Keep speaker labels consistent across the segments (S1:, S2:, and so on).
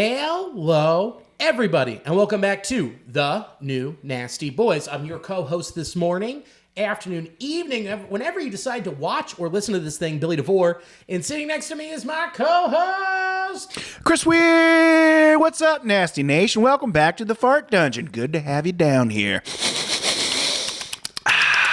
S1: Hello, everybody, and welcome back to The New Nasty Boys. I'm your co-host this morning, afternoon, evening, whenever you decide to watch or listen to this thing, Billy DeVore. And sitting next to me is my co-host,
S2: Chris Weir. What's up, Nasty Nation? Welcome back to the Fart Dungeon. Good to have you down here.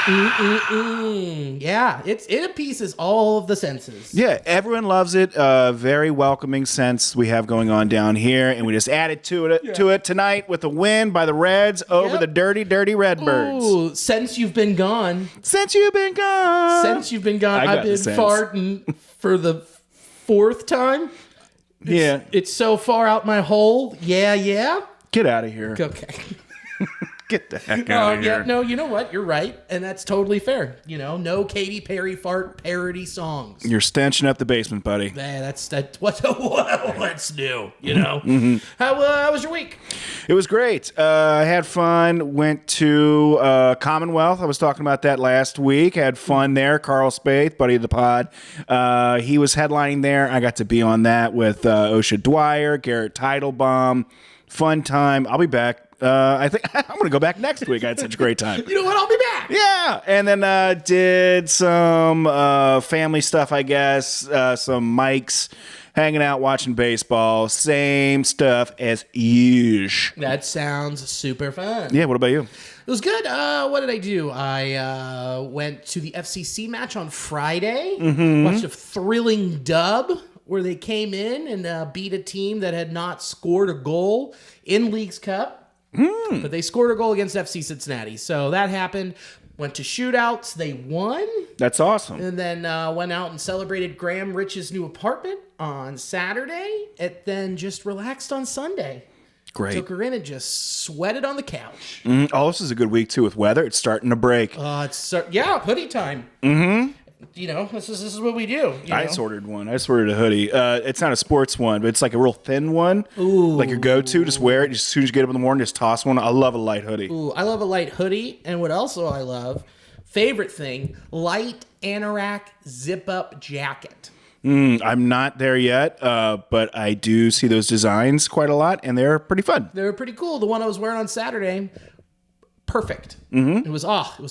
S1: Yeah, it appeases all of the senses.
S2: Yeah, everyone loves it. Very welcoming sense we have going on down here, and we just added to it tonight with a win by the Reds over the dirty Redbirds.
S1: Ooh, since you've been gone.
S2: Since you've been gone.
S1: I've been farting for the fourth time. It's so far out my hole. Yeah.
S2: Get out of here.
S1: Okay.
S2: Get the heck out of here.
S1: Yeah, no, you know what? You're right, and that's totally fair. You know, no Katy Perry fart parody songs.
S2: You're stenching up the basement, buddy.
S1: That's what's new, you know? How was your week?
S2: It was great. I had fun. Went to Commonwealth. I was talking about that last week. Had fun there. Carl Spaeth, buddy of the pod. He was headlining there. I got to be on that with Osha Dwyer, Garrett Teitelbaum. Fun time. I'll be back. I think I'm going to go back next week. I had such a great time.
S1: You know what? I'll be back.
S2: Yeah. And then did some family stuff, I guess. Some mics, hanging out, watching baseball. Same stuff as usual.
S1: That sounds super fun.
S2: Yeah. What about you?
S1: It was good. What did I do? I went to the FCC match on Friday. Watched a thrilling dub where they came in and beat a team that had not scored a goal in Leagues Cup. But they scored a goal against FC Cincinnati. So that happened. Went to shootouts. They won.
S2: That's awesome.
S1: And then went out and celebrated Graham Rich's new apartment on Saturday. And then just relaxed on Sunday.
S2: Great.
S1: Took her in and just sweated on the couch.
S2: Oh, this is a good week, too, with weather. It's starting to break.
S1: Hoodie time. You know, this is what we do.
S2: I just ordered one. I just ordered a hoodie. It's not a sports one, but it's like a real thin one. Ooh. Like your go-to. Just wear it. Just as soon as you get up in the morning, just toss one. I love a light hoodie.
S1: Ooh, I love a light hoodie. And what else do I love? Favorite thing, light anorak zip-up jacket.
S2: I'm not there yet, but I do see those designs quite a lot, and they're pretty fun.
S1: They're pretty cool. The one I was wearing on Saturday, perfect. It was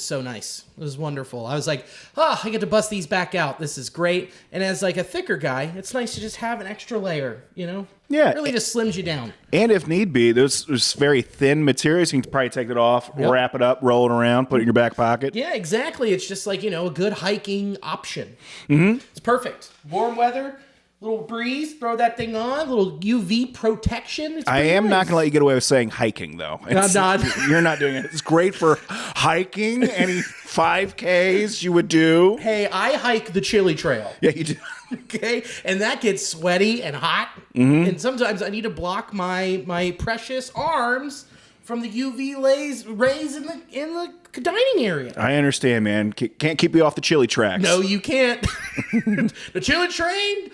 S1: so nice. It was wonderful. I was like, I get to bust these back out. This is great. And as like a thicker guy, it's nice to just have an extra layer, you know?
S2: Yeah.
S1: It really just slims you down.
S2: And if need be, there's very thin materials. You can probably take it off, wrap it up, roll it around, put it in your back pocket.
S1: Yeah, exactly. It's just like, you know, a good hiking option. It's perfect. Warm weather. Little breeze, throw that thing on. Little UV protection.
S2: I am not going to let you get away with saying hiking, though.
S1: I'm not.
S2: You're not doing it. It's great for hiking. Any 5Ks you would do.
S1: Hey, I hike the Chili Trail.
S2: Yeah, you do.
S1: Okay, and that gets sweaty and hot. And sometimes I need to block my precious arms from the UV rays in the dining area.
S2: I understand, man. Can't keep you off the chili tracks.
S1: No, you can't. The chili train.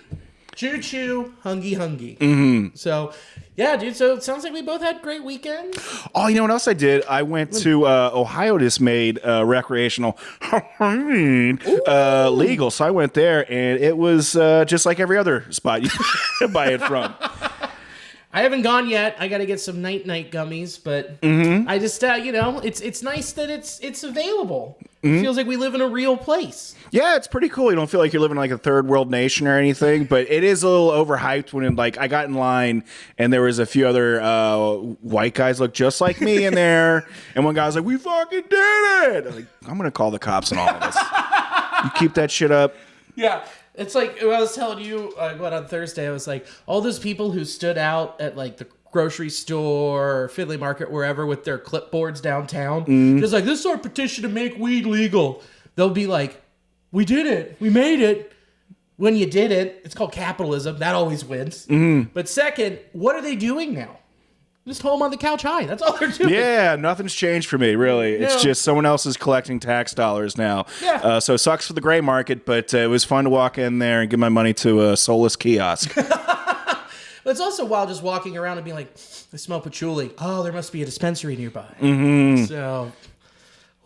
S1: Choo-choo, hungy. So, yeah, dude, so it sounds like we both had great weekends.
S2: Oh, you know what else I did? I went to Ohio just made recreational legal. So I went there, and it was just like every other spot you buy it from.
S1: I haven't gone yet. I got to get some night gummies, but I just, you know, it's nice that it's available. It feels like we live in a real place.
S2: Yeah, it's pretty cool. You don't feel like you're living in like a third world nation or anything, but it is a little overhyped when I got in line and there was a few other white guys look just like me in there, and one guy was like, "We fucking did it!" I'm gonna call the cops on all of us. You keep that shit up.
S1: Yeah. It's like, I was telling you on Thursday, I was like, all those people who stood out at like the grocery store or Findlay Market, wherever, with their clipboards downtown, just like, this is our petition to make weed legal. They'll be like, we did it. We made it. When you did it, it's called capitalism. That always wins. But second, what are they doing now? Just home on the couch high. That's all they're doing.
S2: Yeah, nothing's changed for me, really. It's just someone else is collecting tax dollars now.
S1: Yeah.
S2: So it sucks for the gray market, but it was fun to walk in there and give my money to a soulless kiosk.
S1: But it's also wild just walking around and being like, I smell patchouli. Oh, there must be a dispensary nearby. So,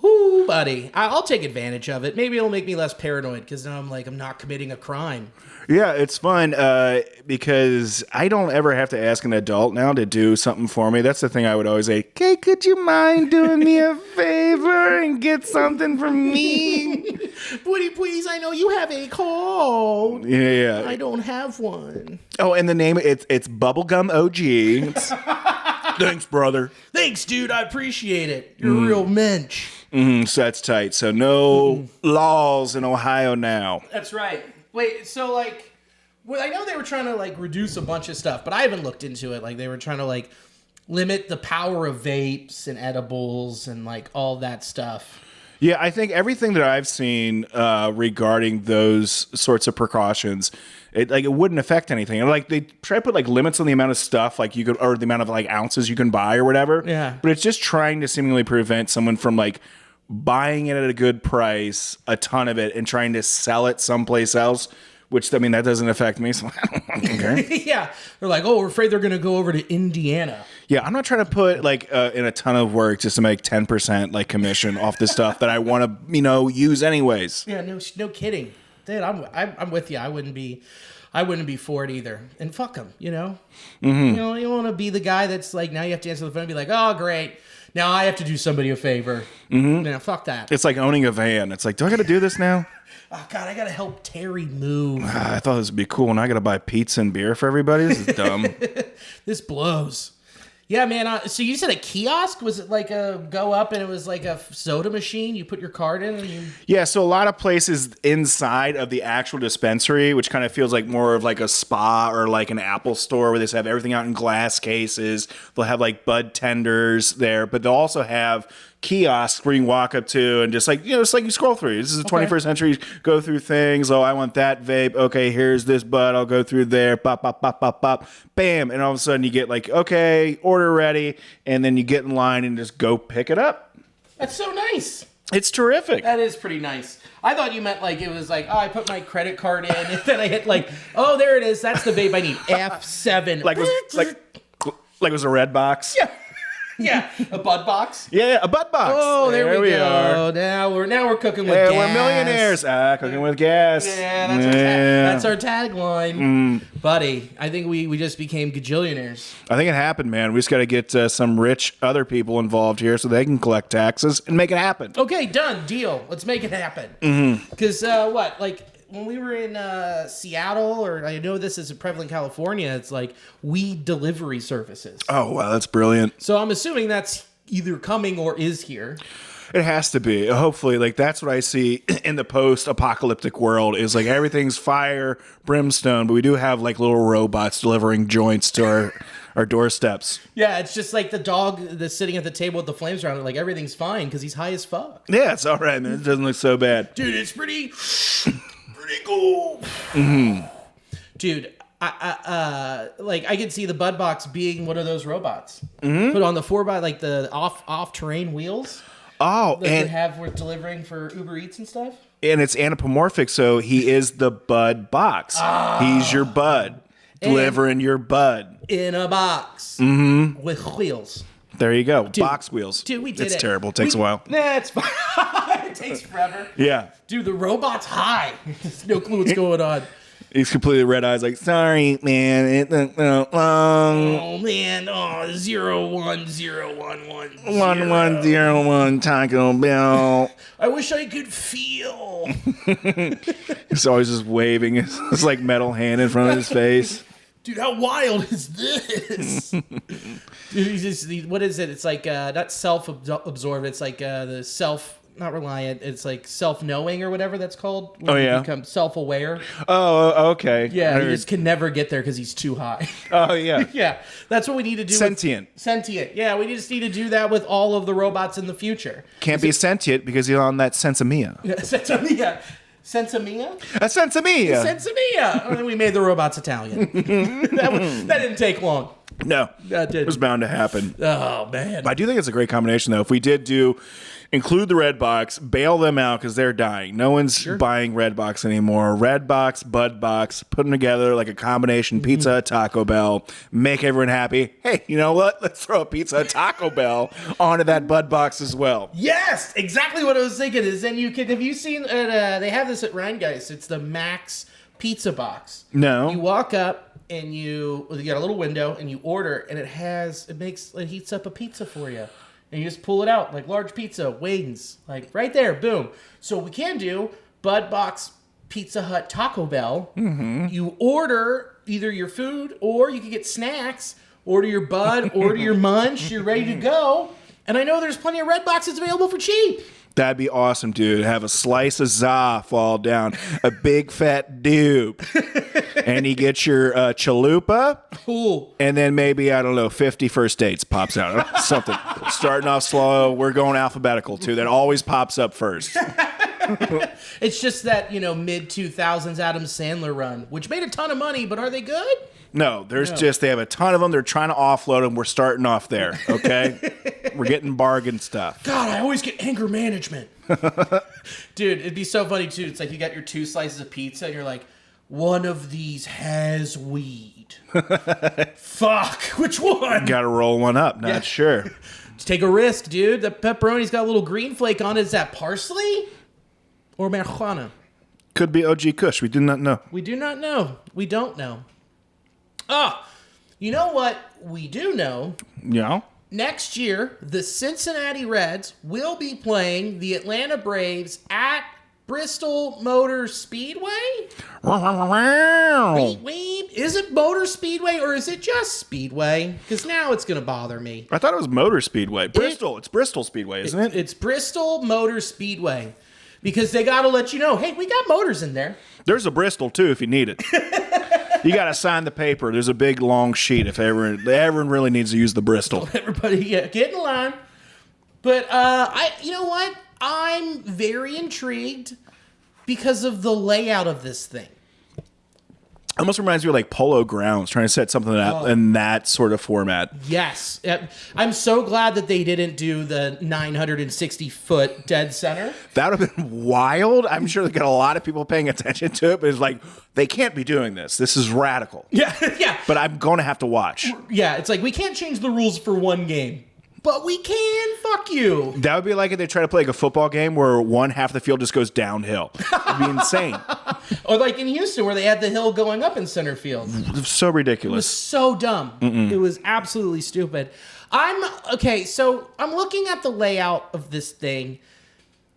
S1: Ooh, buddy. I'll take advantage of it. Maybe it'll make me less paranoid because now I'm not committing a crime.
S2: Yeah, it's fun because I don't ever have to ask an adult now to do something for me. That's the thing I would always say. Okay, could you mind doing me a favor and get something from me?
S1: Woody, please, I know you have a cold.
S2: Yeah.
S1: I don't have one.
S2: Oh, and the name, it's Bubblegum OG. Thanks, brother.
S1: Thanks, dude. I appreciate it. You're a real mensch.
S2: So that's tight. So no laws in Ohio now.
S1: That's right. Wait, so well, I know they were trying to reduce a bunch of stuff, but I haven't looked into it. They were trying to limit the power of vapes and edibles and all that stuff.
S2: Yeah, I think everything that I've seen regarding those sorts of precautions, it wouldn't affect anything. And they try to put limits on the amount of stuff you could, or the amount of ounces you can buy or whatever.
S1: Yeah.
S2: But it's just trying to seemingly prevent someone from buying it at a good price, a ton of it, and trying to sell it someplace else. Which, that doesn't affect me, so I don't care.
S1: Yeah. They're we're afraid they're going to go over to Indiana.
S2: Yeah, I'm not trying to put, in a ton of work just to make 10%, commission off the stuff that I want to, use anyways.
S1: Yeah, no kidding. Dude, I'm with you. I wouldn't be for it either. And fuck them, Mm-hmm. You want to be the guy that's now you have to answer the phone and be oh, great. Now I have to do somebody a favor. Mm-hmm. Now, fuck that.
S2: It's like owning a van. It's do I got to do this now?
S1: Oh, God, I got to help Terry move.
S2: I thought this would be cool, and I got to buy pizza and beer for everybody? This is dumb.
S1: This blows. Yeah, man. So you said a kiosk? Was it a go up and it was a soda machine? You put your card in and you...
S2: Yeah, so a lot of places inside of the actual dispensary, which kind of feels more of a spa or an Apple store where they have everything out in glass cases. They'll have bud tenders there, but they'll also have kiosks where you can walk up to and just it's you scroll through. This is the 21st century. Go through things. Oh, I want that vape. Okay, here's this bud. I'll go through there. Pop, pop, pop, pop, pop. Bam. And all of a sudden you get okay, order ready. And then you get in line and just go pick it up.
S1: That's so nice.
S2: It's terrific.
S1: That is pretty nice. I thought you meant it was oh, I put my credit card in and then I hit oh, there it is. That's the vape I need. F7.
S2: It was a red box.
S1: Yeah. Yeah, a bud box.
S2: Yeah, a bud box.
S1: Oh, there we go. Now we're cooking with gas.
S2: We're millionaires. Cooking with gas.
S1: Yeah, that's our tagline, buddy. I think we just became gajillionaires.
S2: I think it happened, man. We just got to get some rich other people involved here so they can collect taxes and make it happen.
S1: Okay, done. Deal. Let's make it happen. Because when we were in Seattle, or I know this is prevalent in California, it's weed delivery services.
S2: Oh, wow, that's brilliant.
S1: So I'm assuming that's either coming or is here.
S2: It has to be. Hopefully, that's what I see in the post-apocalyptic world is everything's fire, brimstone, but we do have little robots delivering joints to our doorsteps.
S1: Yeah, it's just the dog that's sitting at the table with the flames around it. Everything's fine because he's high as fuck.
S2: Yeah, it's all right, man. It doesn't look so bad.
S1: Dude, it's pretty cool. Dude, I could see the Bud Box being one of those robots. Put on the 4x, the off terrain wheels.
S2: Oh,
S1: that and have we're delivering for Uber Eats and stuff.
S2: And it's anthropomorphic, so he is the Bud Box. He's your bud, delivering your bud
S1: in a box with wheels.
S2: There you go. Dude, box wheels.
S1: Dude, we did it.
S2: It's terrible. It takes a while.
S1: Nah, it's fine. It takes forever.
S2: Yeah.
S1: Dude, the robot's high. No clue what's going on.
S2: He's completely red eyes, sorry, man. It took long.
S1: Oh, man. Oh, 01011.
S2: 1101 Taco Bell.
S1: I wish I could feel.
S2: He's always just waving his metal hand in front of his face.
S1: Dude, how wild is this? Dude, what is it? It's not self-absorbed. It's the self, not reliant. It's self-knowing or whatever that's called.
S2: When you
S1: become self-aware.
S2: Oh, okay.
S1: Yeah, he just can never get there because he's too high.
S2: Oh, yeah.
S1: Yeah, that's what we need to do.
S2: Sentient.
S1: Sentient. Yeah, we just need to do that with all of the robots in the future.
S2: Can't be sentient because you're on that sensimia.
S1: Sensimia. Sensimia?
S2: A sensimia.
S1: Sensimia. And then we made the robots Italian. That didn't take long.
S2: No,
S1: That didn't.
S2: it was bound to happen.
S1: Oh, man.
S2: But I do think it's a great combination, though. If we did include the Red Box, bail them out because they're dying. No one's buying Red Box anymore. Red Box, Bud Box, put them together like a combination Pizza Hut, Taco Bell, make everyone happy. Hey, you know what? Let's throw a Pizza Hut, Taco Bell onto that Bud Box as well.
S1: Yes, exactly what I was thinking is then you can, have you seen, they have this at Rheingeist. It's the Max Pizza Box.
S2: No.
S1: You walk up and you got a little window and you order and it heats up a pizza for you. And you just pull it out, like large pizza, wings, like right there, boom. So we can do Bud Box, Pizza Hut, Taco Bell. Mm-hmm. You order either your food or you can get snacks. Order your Bud, order your Munch. You're ready to go. And I know there's plenty of Red Boxes available for cheap.
S2: That'd be awesome, dude. Have a slice of za fall down, a big fat doob. And you get your chalupa.
S1: Cool.
S2: And then maybe, I don't know, 50 first dates pops out. Something. Starting off slow. We're going alphabetical, too. That always pops up first.
S1: It's just that, mid-2000s Adam Sandler run, which made a ton of money, but are they good?
S2: No, they have a ton of them. They're trying to offload them. We're starting off there, okay? We're getting bargain stuff.
S1: God, I always get anger management. Dude, it'd be so funny, too. It's like you got your 2 slices of pizza, and you're like, one of these has weed. Fuck, which one?
S2: Got to roll one up. Not sure.
S1: Let's take a risk, dude. The pepperoni's got a little green flake on it. Is that parsley or marijuana?
S2: Could be OG Kush. We do not know.
S1: We do not know. We don't know. Oh, you know what we do know?
S2: Yeah.
S1: Next year, the Cincinnati Reds will be playing the Atlanta Braves at Bristol Motor Speedway? Wait, is it Motor Speedway or is it just Speedway? Because now it's going to bother me.
S2: I thought it was Motor Speedway. It's Bristol Speedway, isn't it?
S1: It's Bristol Motor Speedway. Because they got to let you know, hey, we got motors in there.
S2: There's a Bristol, too, if you need it. You got to sign the paper. There's a big, long sheet if everyone really needs to use the Bristol.
S1: Everybody get in line. But, you know what? I'm very intrigued because of the layout of this thing.
S2: Almost reminds me of like Polo Grounds, trying to set something up in that sort of format.
S1: Yes. I'm so glad that they didn't do the 960-foot dead center.
S2: That would have been wild. I'm sure they got a lot of people paying attention to it, but it's like, they can't be doing this. This is radical.
S1: Yeah, yeah.
S2: But I'm going to have to watch.
S1: Yeah, it's like, we can't change the rules for one game. But we can, fuck you.
S2: That would be like if they try to play like a football game where one half the field just goes downhill. It'd be insane.
S1: Or like in Houston where they had the hill going up in center field.
S2: So ridiculous.
S1: It was so dumb. It was absolutely stupid. So I'm looking at the layout of this thing.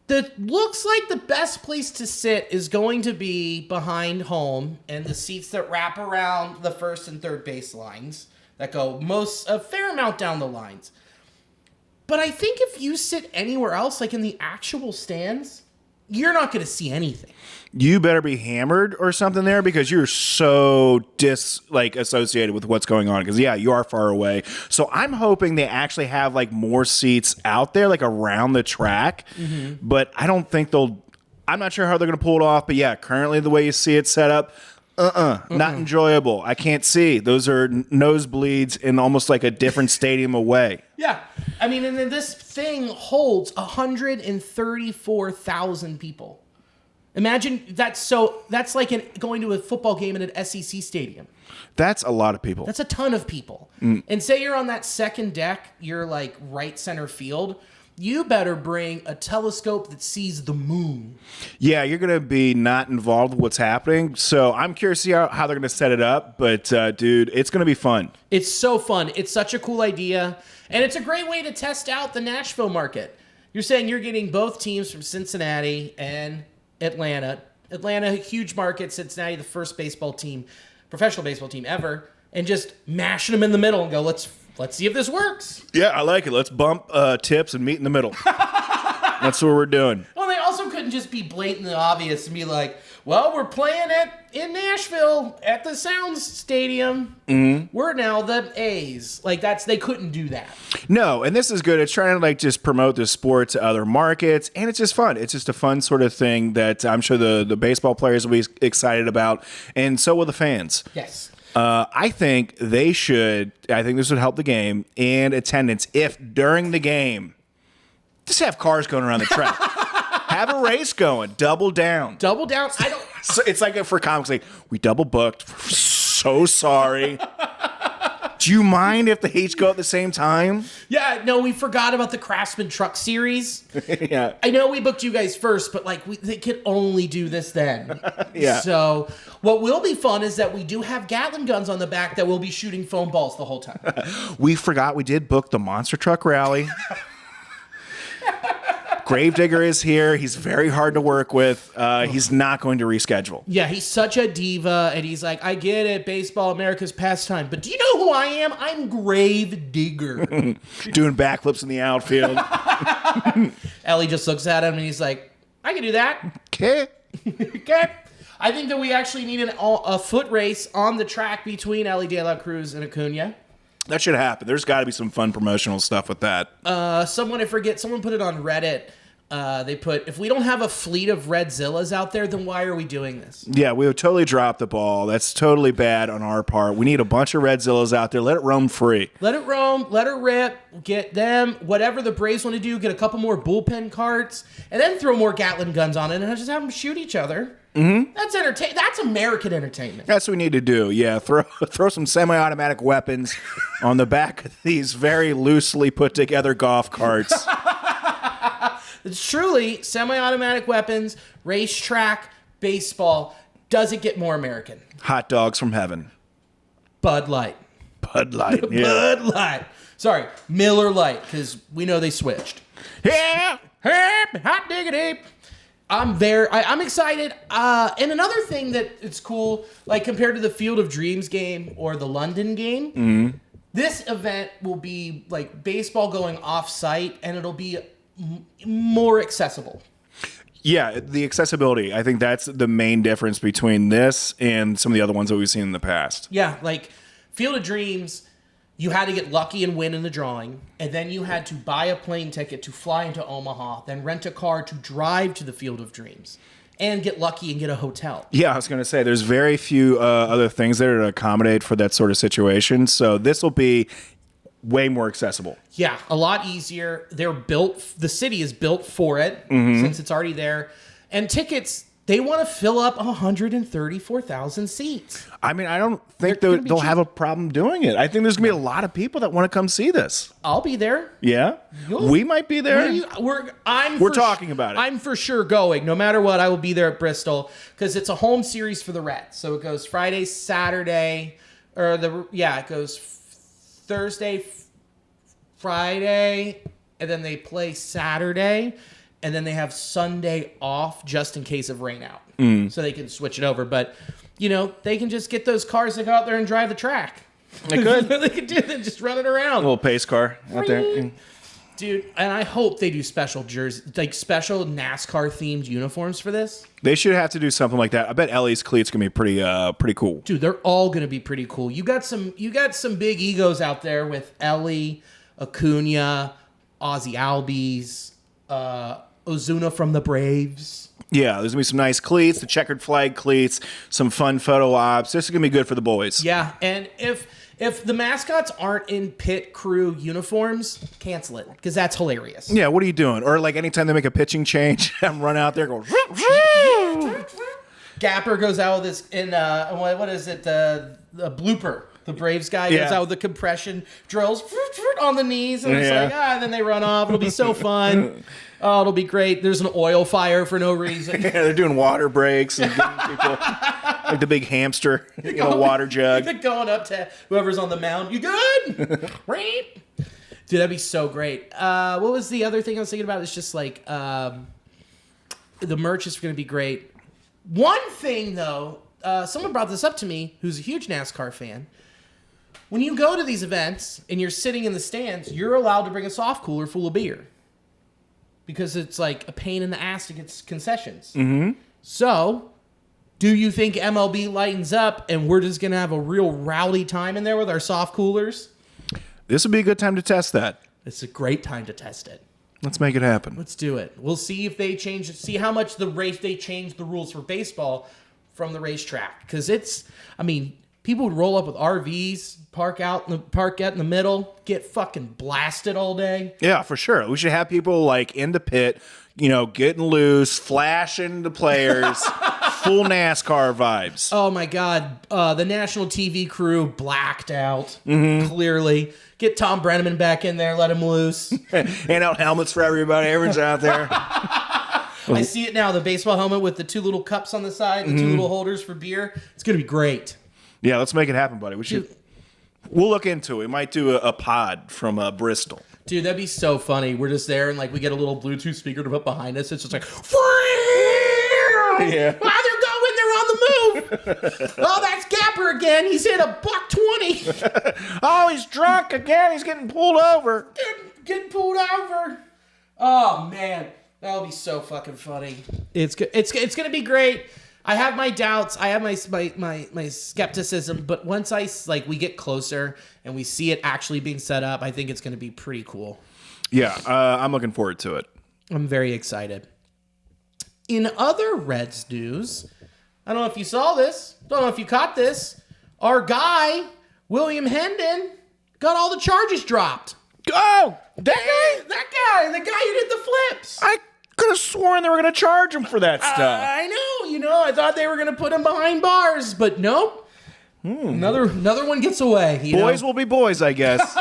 S1: That looks like the best place to sit is going to be behind home and the seats that wrap around the first and third base lines that go a fair amount down the lines. But I think if you sit anywhere else, like in the actual stands, you're not going to see anything.
S2: You better be hammered or something there because you're so associated with what's going on. Because you are far away. So I'm hoping they actually have like more seats out there, like around the track. Mm-hmm. But I don't think I'm not sure how they're going to pull it off. But currently the way you see it set up, not enjoyable. I can't see. Those are nosebleeds in almost like a different stadium away.
S1: Yeah. I mean, and then this thing holds 134,000 people. Imagine that's like going to a football game in an SEC stadium.
S2: That's a lot of people.
S1: That's a ton of people. And say you're on that second deck, you're like right center field. You better bring a telescope that sees the moon. Yeah,
S2: you're going to be not involved with what's happening. So I'm curious to see how they're going to set it up. But, dude, it's going to be fun.
S1: It's so fun. It's such a cool idea. And it's a great way to test out the Nashville market. You're saying you're getting both teams from Cincinnati and Atlanta. Atlanta, a huge market. Cincinnati, the first professional baseball team ever. And just mashing them in the middle and go, let's see if this works.
S2: Yeah, I like it. Let's bump tips and meet in the middle. That's what we're doing.
S1: Well, they also couldn't just be blatantly obvious and be like, well, we're playing in Nashville at the Sounds Stadium. Mm-hmm. We're now the A's. Like, they couldn't do that.
S2: No, and this is good. It's trying to like just promote the sport to other markets, and it's just fun. It's just a fun sort of thing that I'm sure the baseball players will be excited about, and so will the fans.
S1: Yes.
S2: I think they should. I think this would help the game and attendance if during the game, just have cars going around the track. Have a race going. Double down.
S1: Double down. I don't.
S2: So it's like for comics, like we double booked. We're so sorry. Do you mind if they each go at the same time?
S1: Yeah, no, we forgot about the Craftsman Truck Series.
S2: Yeah.
S1: I know we booked you guys first, but like they could only do this then.
S2: Yeah.
S1: So what will be fun is that we do have Gatling guns on the back that will be shooting foam balls the whole time.
S2: We forgot we did book the Monster Truck Rally. Gravedigger is here. He's very hard to work with. He's not going to reschedule.
S1: Yeah, he's such a diva, and he's like, I get it, baseball, America's pastime, but do you know who I am? I'm Gravedigger.
S2: Doing backflips in the outfield.
S1: Elly just looks at him, and he's like, I can do that.
S2: Okay.
S1: Okay. I think that we actually need a foot race on the track between Elly De La Cruz and Acuna.
S2: That should happen. There's got to be some fun promotional stuff with that.
S1: Someone put it on Reddit. They put, if we don't have a fleet of Red Zillas out there, then why are we doing this?
S2: Yeah, we would totally drop the ball. That's totally bad on our part. We need a bunch of Red Zillas out there. Let it roam free.
S1: Let it roam. Let her rip. Get them. Whatever the Braves want to do, get a couple more bullpen carts, and then throw more Gatling guns on it, and just have them shoot each other. Mm-hmm. That's American entertainment.
S2: That's what we need to do. Yeah, throw some semi-automatic weapons on the back of these very loosely put together golf carts.
S1: It's truly semi-automatic weapons, racetrack, baseball. Does it get more American?
S2: Hot dogs from heaven.
S1: Bud Light.
S2: Bud Light. Yeah.
S1: Bud Light. Sorry, Miller Light, because we know they switched.
S2: Yeah.
S1: Hot diggity. I'm excited. And another thing that it's cool, like compared to the Field of Dreams game or the London game, this event will be like baseball going off-site, and it'll be more accessible.
S2: Yeah, the accessibility. I think that's the main difference between this and some of the other ones that we've seen in the past.
S1: Yeah, like Field of Dreams, you had to get lucky and win in the drawing, and then you had to buy a plane ticket to fly into Omaha, then rent a car to drive to the Field of Dreams, and get lucky and get a hotel.
S2: Yeah, I was going to say, there's very few other things there to accommodate for that sort of situation, so this will be way more accessible.
S1: Yeah, a lot easier. The city is built for it since it's already there. And tickets, they want to fill up 134,000 seats.
S2: I mean, I don't think they'll have a problem doing it. I think there's going to be a lot of people that want to come see this.
S1: I'll be there.
S2: Yeah? We might be there.
S1: We're
S2: talking about it.
S1: I'm for sure going. No matter what, I will be there at Bristol because it's a home series for the Reds. So it goes Friday, Saturday, it goes Thursday, Friday, and then they play Saturday, and then they have Sunday off just in case of rain out. So they can switch it over. But, they can just get those cars that go out there and drive the track.
S2: They could.
S1: They could do that, just run it around.
S2: A little pace car out there.
S1: Dude, and I hope they do special jerseys, like special NASCAR-themed uniforms for this.
S2: They should have to do something like that. I bet Elly's cleats gonna be pretty cool.
S1: Dude, they're all gonna be pretty cool. You got some big egos out there with Elly, Acuna, Ozzy Albies, Ozuna from the Braves.
S2: Yeah, there's gonna be some nice cleats, the checkered flag cleats, some fun photo ops. This is gonna be good for the boys.
S1: Yeah, and if the mascots aren't in pit crew uniforms, cancel it because that's hilarious.
S2: Yeah, what are you doing? Or like anytime they make a pitching change, I'm run out there going.
S1: Gapper goes out with this in what is it, the blooper. The Braves guy goes out with the compression drills on the knees, and it's like, and then they run off. It'll be so fun. Oh, it'll be great. There's an oil fire for no reason.
S2: Yeah, they're doing water breaks and giving people like the big hamster, water jug.
S1: Going up to whoever's on the mound. You good? Dude, that'd be so great. What was the other thing I was thinking about? It's just like the merch is going to be great. One thing, though, someone brought this up to me who's a huge NASCAR fan. When you go to these events and you're sitting in the stands, you're allowed to bring a soft cooler full of beer. Because it's like a pain in the ass to get concessions. Mm-hmm. So, do you think MLB lightens up and we're just going to have a real rowdy time in there with our soft coolers?
S2: This would be a good time to test that.
S1: It's a great time to test it.
S2: Let's make it happen.
S1: Let's do it. We'll see if they see how much they change the rules for baseball from the racetrack. Because people people would roll up with RVs, park out in the middle, get fucking blasted all day.
S2: Yeah, for sure. We should have people like in the pit, getting loose, flashing the players, full NASCAR vibes.
S1: Oh my God. The national TV crew blacked out, clearly. Get Tom Brenneman back in there, let him loose.
S2: Hand out helmets for everybody. Everyone's out there.
S1: I see it now, the baseball helmet with the 2 little cups on the side and 2 little holders for beer. It's going to be great.
S2: Yeah, let's make it happen, buddy. We'll look into it. We might do a pod from Bristol.
S1: Dude, that'd be so funny. We're just there and like we get a little Bluetooth speaker to put behind us. It's just like,
S2: yeah.
S1: Oh, they're going. They're on the move. Oh, that's Gapper again. He's hit $120.
S2: Oh, he's drunk again. He's getting pulled over.
S1: Getting pulled over. Oh man, that'll be so fucking funny. It's gonna be great. I have my doubts. I have my skepticism, but once we get closer and we see it actually being set up, I think it's gonna be pretty cool.
S2: Yeah, I'm looking forward to it.
S1: I'm very excited. In other Reds news, I don't know if you saw this. Don't know if you caught this. Our guy William Hendon got all the charges dropped.
S2: Oh,
S1: That guy, the guy who did the flips.
S2: I could have sworn they were going to charge him for that stuff.
S1: I know, I thought they were going to put him behind bars, but nope. Another one gets away.
S2: Boys will be boys, I guess.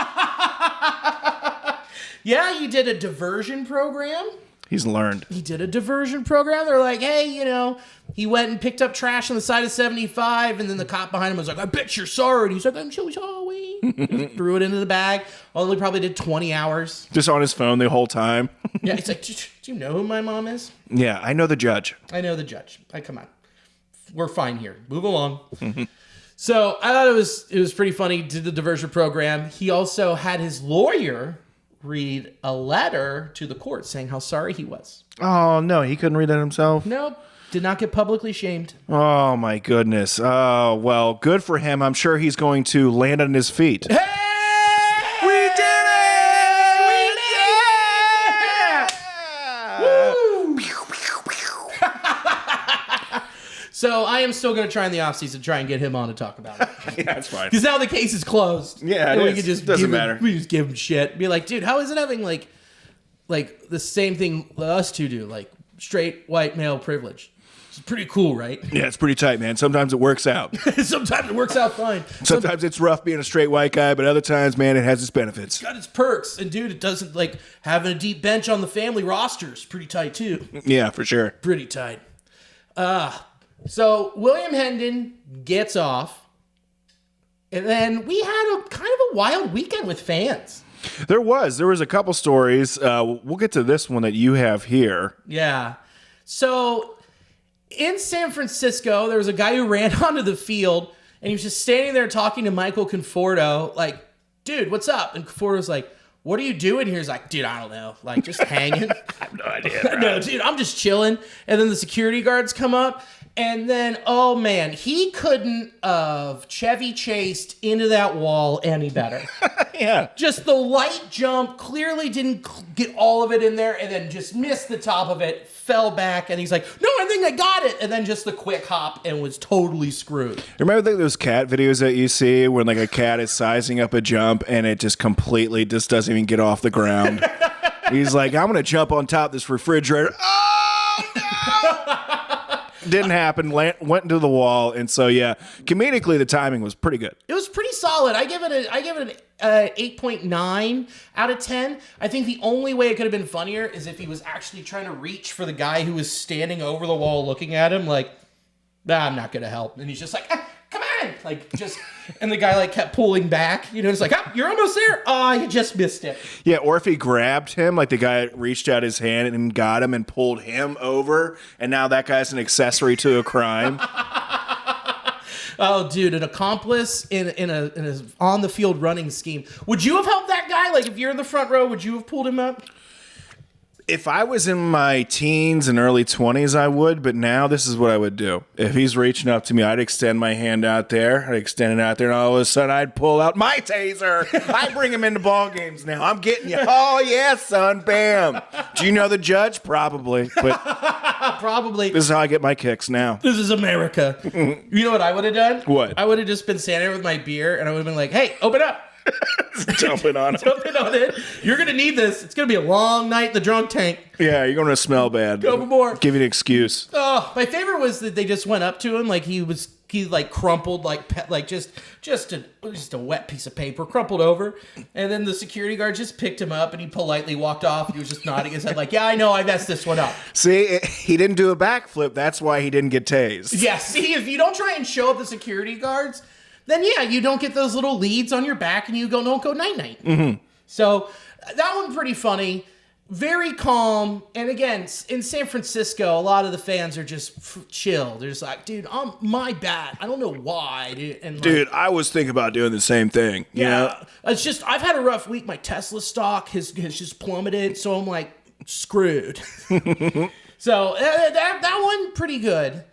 S1: Yeah, he did a diversion program.
S2: He's learned.
S1: He did a diversion program. They're like, hey, he went and picked up trash on the side of 75, and then the cop behind him was like, I bet you're sorry. And he's like, I'm so sorry. Threw it into the bag. Only probably did 20 hours.
S2: Just on his phone the whole time.
S1: Yeah, he's like, do you know who my mom is?
S2: Yeah, I know the judge.
S1: I know the judge. Come on. We're fine here. Move along. So I thought it was pretty funny. Did the diversion program. He also had his lawyer read a letter to the court saying how sorry he was.
S2: Oh, no, he couldn't read it himself?
S1: Nope. Did not get publicly shamed.
S2: Oh, my goodness. Oh, well, good for him. I'm sure he's going to land on his feet.
S1: Hey!
S2: We did it!
S1: Woo! So I am still going to try in the offseason try and get him on to talk about it.
S2: Yeah, that's fine.
S1: Because now the case is closed.
S2: Yeah,
S1: and
S2: it
S1: we
S2: is.
S1: can just
S2: Doesn't matter.
S1: We just give him shit. Be like, dude, how is it having like the same thing us two do, like straight white male privilege? It's pretty cool, right?
S2: Yeah, it's pretty tight, man. Sometimes it works out.
S1: Sometimes it works out fine.
S2: Sometimes it's rough being a straight white guy, but other times, man, it has its benefits.
S1: It's got its perks. And dude, it doesn't like having a deep bench on the family roster is pretty tight too.
S2: Yeah, for sure.
S1: Pretty tight. So William Hendon gets off, and then we had a kind of a wild weekend with fans.
S2: There was a couple stories. We'll get to this one that you have here.
S1: Yeah. So in San Francisco, there was a guy who ran onto the field, and he was just standing there talking to Michael Conforto, like, dude, what's up? And Conforto's like, what are you doing here? He's like, dude, I don't know. Like, just hanging.
S2: I have no idea.
S1: No, dude, I'm just chilling. And then the security guards come up. And then, oh man, he couldn't have Chevy chased into that wall any better.
S2: Yeah.
S1: Just the light jump, clearly didn't get all of it in there, and then just missed the top of it, fell back, and he's like, no, I think I got it. And then just the quick hop and was totally screwed.
S2: Remember those cat videos that you see when like a cat is sizing up a jump and it just completely just doesn't even get off the ground? He's like, I'm going to jump on top of this refrigerator. Oh, no! Didn't happen. Went into the wall, and so yeah, comedically the timing was pretty good.
S1: It was pretty solid. I give it an 8.9 out of 10. I think the only way it could have been funnier is if he was actually trying to reach for the guy who was standing over the wall looking at him, like, nah, I'm not gonna help, and he's just like, come on, like just, and the guy like kept pulling back. It's like, oh, you're almost there. Oh, you just missed it.
S2: Yeah, or if he grabbed him, like the guy reached out his hand and got him and pulled him over, and now that guy's an accessory to a crime.
S1: Oh, dude, an accomplice in a on the field running scheme. Would you have helped that guy? Like, if you're in the front row, would you have pulled him up?
S2: If I was in my teens and early 20s, I would, but now this is what I would do. If he's reaching up to me, I'd extend my hand out there. I'd extend it out there, and all of a sudden, I'd pull out my taser. I bring him into ball games now. I'm getting you. Oh, yeah, son. Bam. Do you know the judge? Probably. But
S1: Probably.
S2: This is how I get my kicks now.
S1: This is America. You know what I would have done?
S2: What?
S1: I would have just been standing there with my beer, and I would have been like, hey, open up.
S2: Jumping on it.
S1: Jumping on it. You're going to need this. It's going to be a long night in the drunk tank.
S2: Yeah, you're going to smell bad.
S1: Go for more.
S2: Give you an excuse.
S1: Oh, my favorite was that they just went up to him like he like crumpled like just a wet piece of paper crumpled over, and then the security guard just picked him up and he politely walked off. He was just nodding his head like, yeah, I know, I messed this one up.
S2: See, he didn't do a backflip. That's why he didn't get tased.
S1: Yeah, see, if you don't try and show up the security guards, then yeah, you don't get those little leads on your back and you don't go night-night. Mm-hmm. So that one pretty funny. Very calm. And again, in San Francisco, a lot of the fans are just chill. They're just like, dude, my bad. I don't know why. Dude, and
S2: dude, I was thinking about doing the same thing.
S1: Yeah.
S2: You know?
S1: It's just, I've had a rough week. My Tesla stock has just plummeted. So I'm like, screwed. So that one, pretty good.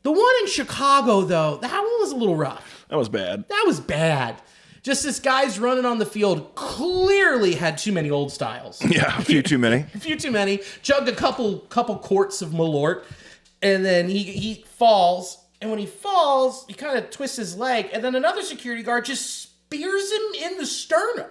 S1: The one in Chicago, though, that one was a little rough.
S2: That was bad.
S1: That was bad. Just this guy's running on the field, clearly had too many old styles.
S2: Yeah, a few too many.
S1: A few too many. Chugged a couple quarts of Malort, and then he falls. And when he falls, he kind of twists his leg, and then another security guard just spears him in the sternum.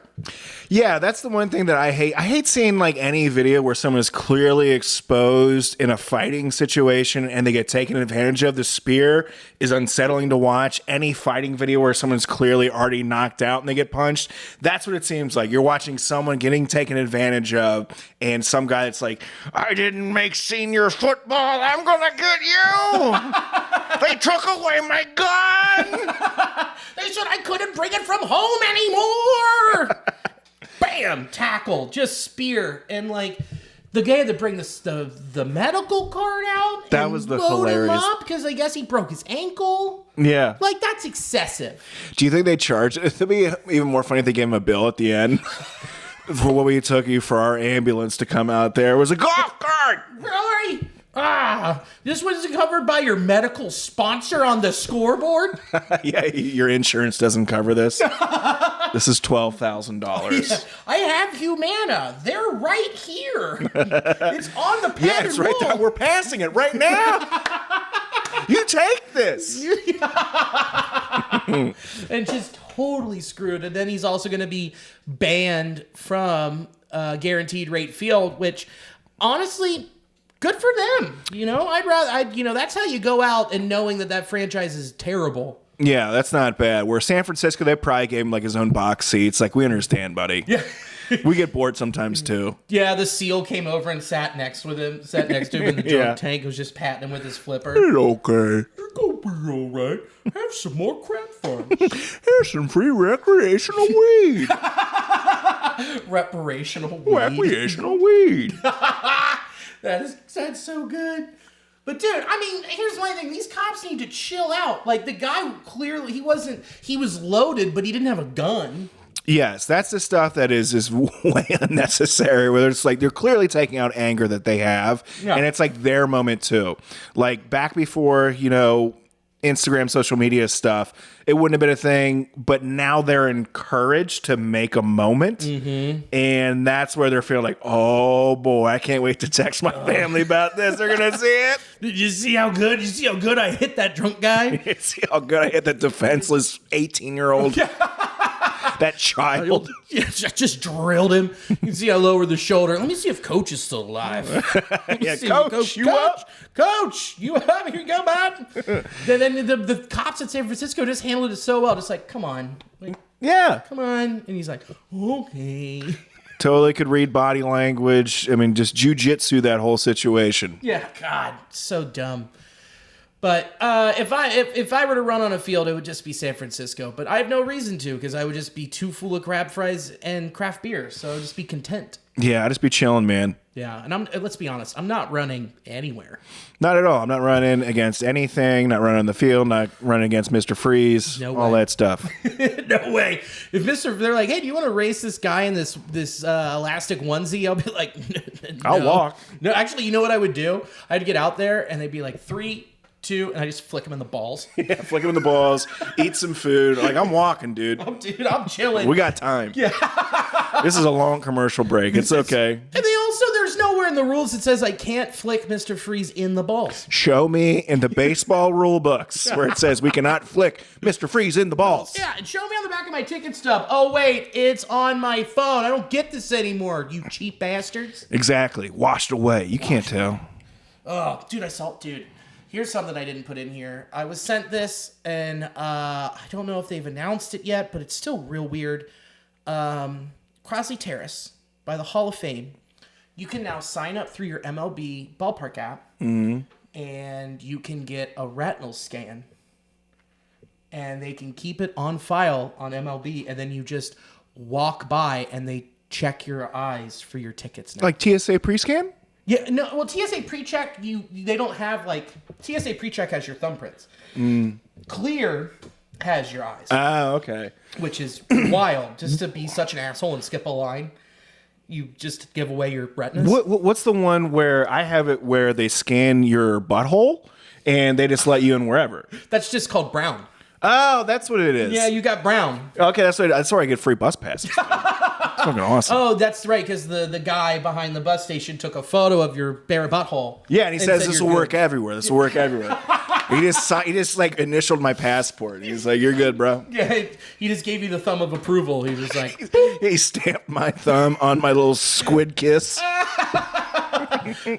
S2: Yeah, that's the one thing that I hate. I hate seeing like any video where someone is clearly exposed in a fighting situation and they get taken advantage of. The spear is unsettling to watch. Any fighting video where someone's clearly already knocked out and they get punched, that's what it seems like. You're watching someone getting taken advantage of, and some guy that's like, I didn't make senior football, I'm gonna get you. They took away my gun.
S1: They said I couldn't bring it from home anymore. Bam! Tackle, just spear, and like the guy had to bring the medical card out.
S2: That
S1: and
S2: was the
S1: load
S2: hilarious.
S1: him up because I guess he broke his ankle.
S2: Yeah.
S1: Like that's excessive.
S2: Do you think they charge? It'd be even more funny if they gave him a bill at the end for what we took you for our ambulance to come out there. It was a golf cart.
S1: Really? This was covered by your medical sponsor on the scoreboard?
S2: Yeah, your insurance doesn't cover this. This is $12,000.
S1: Yeah, I have Humana. They're right here. It's on the padded
S2: Yeah, it's right
S1: wall.
S2: there. We're passing it right now. You take this.
S1: And just totally screwed. And then he's also going to be banned from Guaranteed Rate Field, which honestly, good for them. You know, that's how you go out and knowing that franchise is terrible.
S2: Yeah, that's not bad. Where San Francisco, they probably gave him like his own box seats. Like, we understand, buddy.
S1: Yeah.
S2: We get bored sometimes too.
S1: Yeah, the SEAL came over and sat next to him in the drunk tank. Was just patting him with his flipper.
S2: It's okay.
S1: You're gonna be all right. Have some more crab farms.
S2: Here's some free recreational weed.
S1: Recreational weed.
S2: Recreational weed.
S1: That's so good. But dude, I mean, here's my thing. These cops need to chill out. Like the guy clearly he was loaded, but he didn't have a gun.
S2: Yes, that's the stuff that is way unnecessary, where it's like they're clearly taking out anger that they have, and it's like their moment too. Like back before, you know, Instagram, social media stuff, it wouldn't have been a thing, but now they're encouraged to make a moment, and that's where they're feeling like, oh boy, I can't wait to text my family about this. They're gonna see it.
S1: Did you see how good? Did you see how good I hit that drunk guy?
S2: You see how good I hit that defenseless 18-year-old. That child.
S1: Yeah, just drilled him. You can see I lowered the shoulder. Let me see if Coach is still alive.
S2: Yeah, Coach, you up?
S1: Coach, you up? Here you go, bud. Then the cops at San Francisco just handled it so well. Just like, come on. Like,
S2: yeah.
S1: Come on. And he's like, okay.
S2: Totally could read body language. I mean, just jujitsu that whole situation.
S1: Yeah, God, so dumb. But if I were to run on a field, it would just be San Francisco. But I have no reason to, because I would just be too full of crab fries and craft beer. So I'd just be content.
S2: Yeah, I'd just be chilling, man.
S1: Yeah, and let's be honest, I'm not running anywhere.
S2: Not at all. I'm not running against anything, not running on the field, not running against Mr. Freeze, all that stuff.
S1: No way. If they're like, hey, do you want to race this guy in this elastic onesie? I'll be like, no.
S2: I'll walk.
S1: No, actually, you know what I would do? I'd get out there and they'd be like 3, 2, and I just flick him in the balls.
S2: Yeah, flick him in the balls, eat some food. Like, I'm walking, dude.
S1: I'm chilling.
S2: We got time.
S1: Yeah.
S2: This is a long commercial break. It's okay.
S1: And there's nowhere in the rules it says I can't flick Mr. Freeze in the balls.
S2: Show me in the baseball rule books where it says we cannot flick Mr. Freeze in the balls.
S1: Yeah, and show me on the back of my ticket stub. Oh, wait, it's on my phone. I don't get this anymore, you cheap bastards.
S2: Exactly. Washed away. You can't tell.
S1: Oh, dude, here's something I didn't put in here. I was sent this, and I don't know if they've announced it yet, but it's still real weird. Crosley Terrace, by the Hall of Fame, you can now sign up through your MLB ballpark app, and you can get a retinal scan, and they can keep it on file on MLB, and then you just walk by, and they check your eyes for your tickets now.
S2: Like TSA pre-scan?
S1: Yeah, no. Well, TSA pre-check, they don't have TSA pre-check has your thumbprints. Clear has your eyes.
S2: Oh, okay.
S1: Which is wild, just to be such an asshole and skip a line. You just give away your retinas.
S2: What's the one where I have it where they scan your butthole and they just let you in wherever?
S1: That's just called brown.
S2: Oh, that's what it is.
S1: Yeah, you got brown.
S2: Okay, that's where I get free bus passes. It's fucking awesome.
S1: Oh, that's right, because the guy behind the bus station took a photo of your bare butthole.
S2: Yeah, and he says this will work everywhere. This will work everywhere. He just like initialed my passport. He's like, "You're good, bro."
S1: Yeah, he just gave you the thumb of approval. He was like,
S2: he stamped my thumb on my little squid kiss.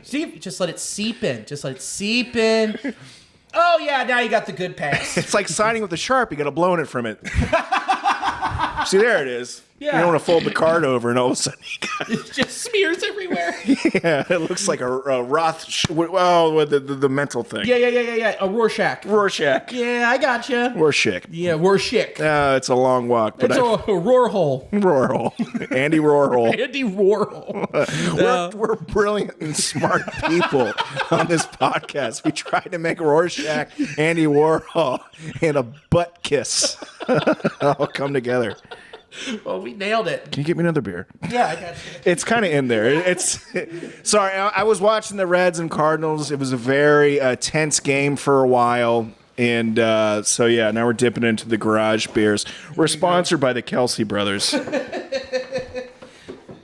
S1: See, just let it seep in. Just let it seep in. Oh yeah, now you got the good pass.
S2: It's like signing with a Sharp. You got to blow in it from it. See, there it is.
S1: Yeah.
S2: You don't want to fold the card over, and all of a sudden
S1: it just smears everywhere.
S2: Yeah, it looks like a Roth. The mental thing.
S1: Yeah. A Rorschach. Yeah, I gotcha.
S2: Rorschach.
S1: Yeah, Rorschach.
S2: It's a long walk. But
S1: it's a Roarhole.
S2: Roarhole. Andy Roarhole.
S1: Andy Roarhole.
S2: We're brilliant and smart people on this podcast. We tried to make Rorschach, Andy Warhol, and a butt kiss all come together.
S1: Well, we nailed it.
S2: Can you get me another beer?
S1: Yeah, I got you.
S2: It's kind of in there. Sorry, I was watching the Reds and Cardinals. It was a very tense game for a while. And so, yeah, now we're dipping into the garage beers. We're sponsored by the Kelsey brothers.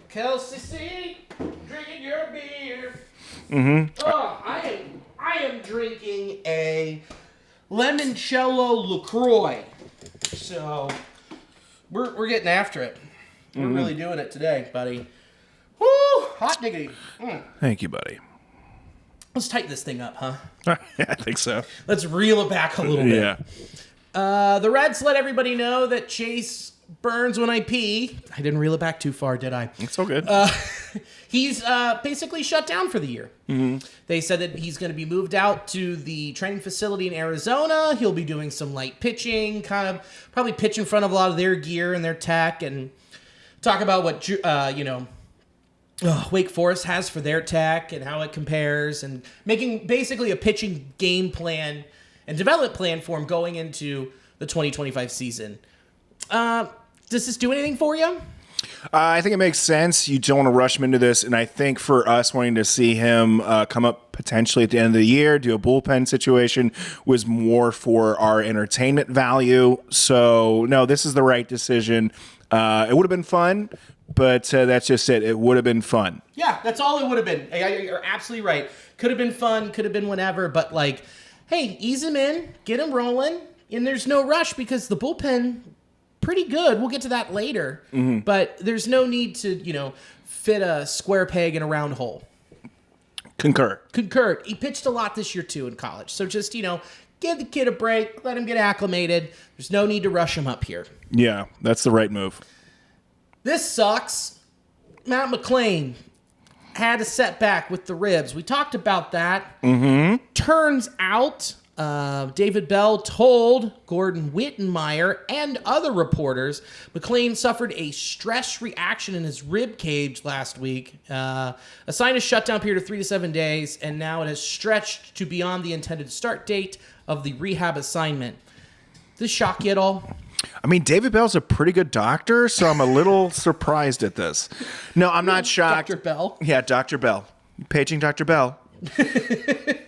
S1: Kelsey C, drinking your beer. Mm-hmm. Oh, I am drinking a limoncello LaCroix. So we're getting after it. We're really doing it today, buddy. Woo! Hot diggity.
S2: Thank you, buddy.
S1: Let's tighten this thing up, huh?
S2: Yeah, I think so.
S1: Let's reel it back a little bit.
S2: Yeah.
S1: The Reds let everybody know that Chase burns when I pee. I didn't reel it back too far, did I?
S2: It's all good.
S1: He's basically shut down for the year. Mm-hmm. They said that he's going to be moved out to the training facility in Arizona. He'll be doing some light pitching, kind of probably pitch in front of a lot of their gear and their tech, and talk about what Wake Forest has for their tech and how it compares, and making basically a pitching game plan and development plan for him going into the 2025 season. Does this do anything for you?
S2: I think it makes sense. You don't want to rush him into this. And I think for us wanting to see him come up potentially at the end of the year, do a bullpen situation, was more for our entertainment value. So, no, this is the right decision. It would have been fun, but that's just it. It would have been fun.
S1: Yeah, that's all it would have been. You're absolutely right. Could have been fun, could have been whatever. But, like, hey, ease him in, get him rolling. And there's no rush because the bullpen... pretty good. We'll get to that later. Mm-hmm. But there's no need to, fit a square peg in a round hole.
S2: Concur.
S1: He pitched a lot this year, too, in college. So just, give the kid a break. Let him get acclimated. There's no need to rush him up here.
S2: Yeah, that's the right move.
S1: This sucks. Matt McLain had a setback with the ribs. We talked about that. Mm-hmm. Turns out... David Bell told Gordon Wittenmeyer and other reporters McLain suffered a stress reaction in his rib cage last week, assigned a shutdown period of 3 to 7 days, and now it has stretched to beyond the intended start date of the rehab assignment. Does this shock you at all?
S2: I mean, David Bell's a pretty good doctor, so I'm a little surprised at this. No, I'm not shocked.
S1: Dr. Bell?
S2: Yeah, Dr. Bell. Paging Dr. Bell.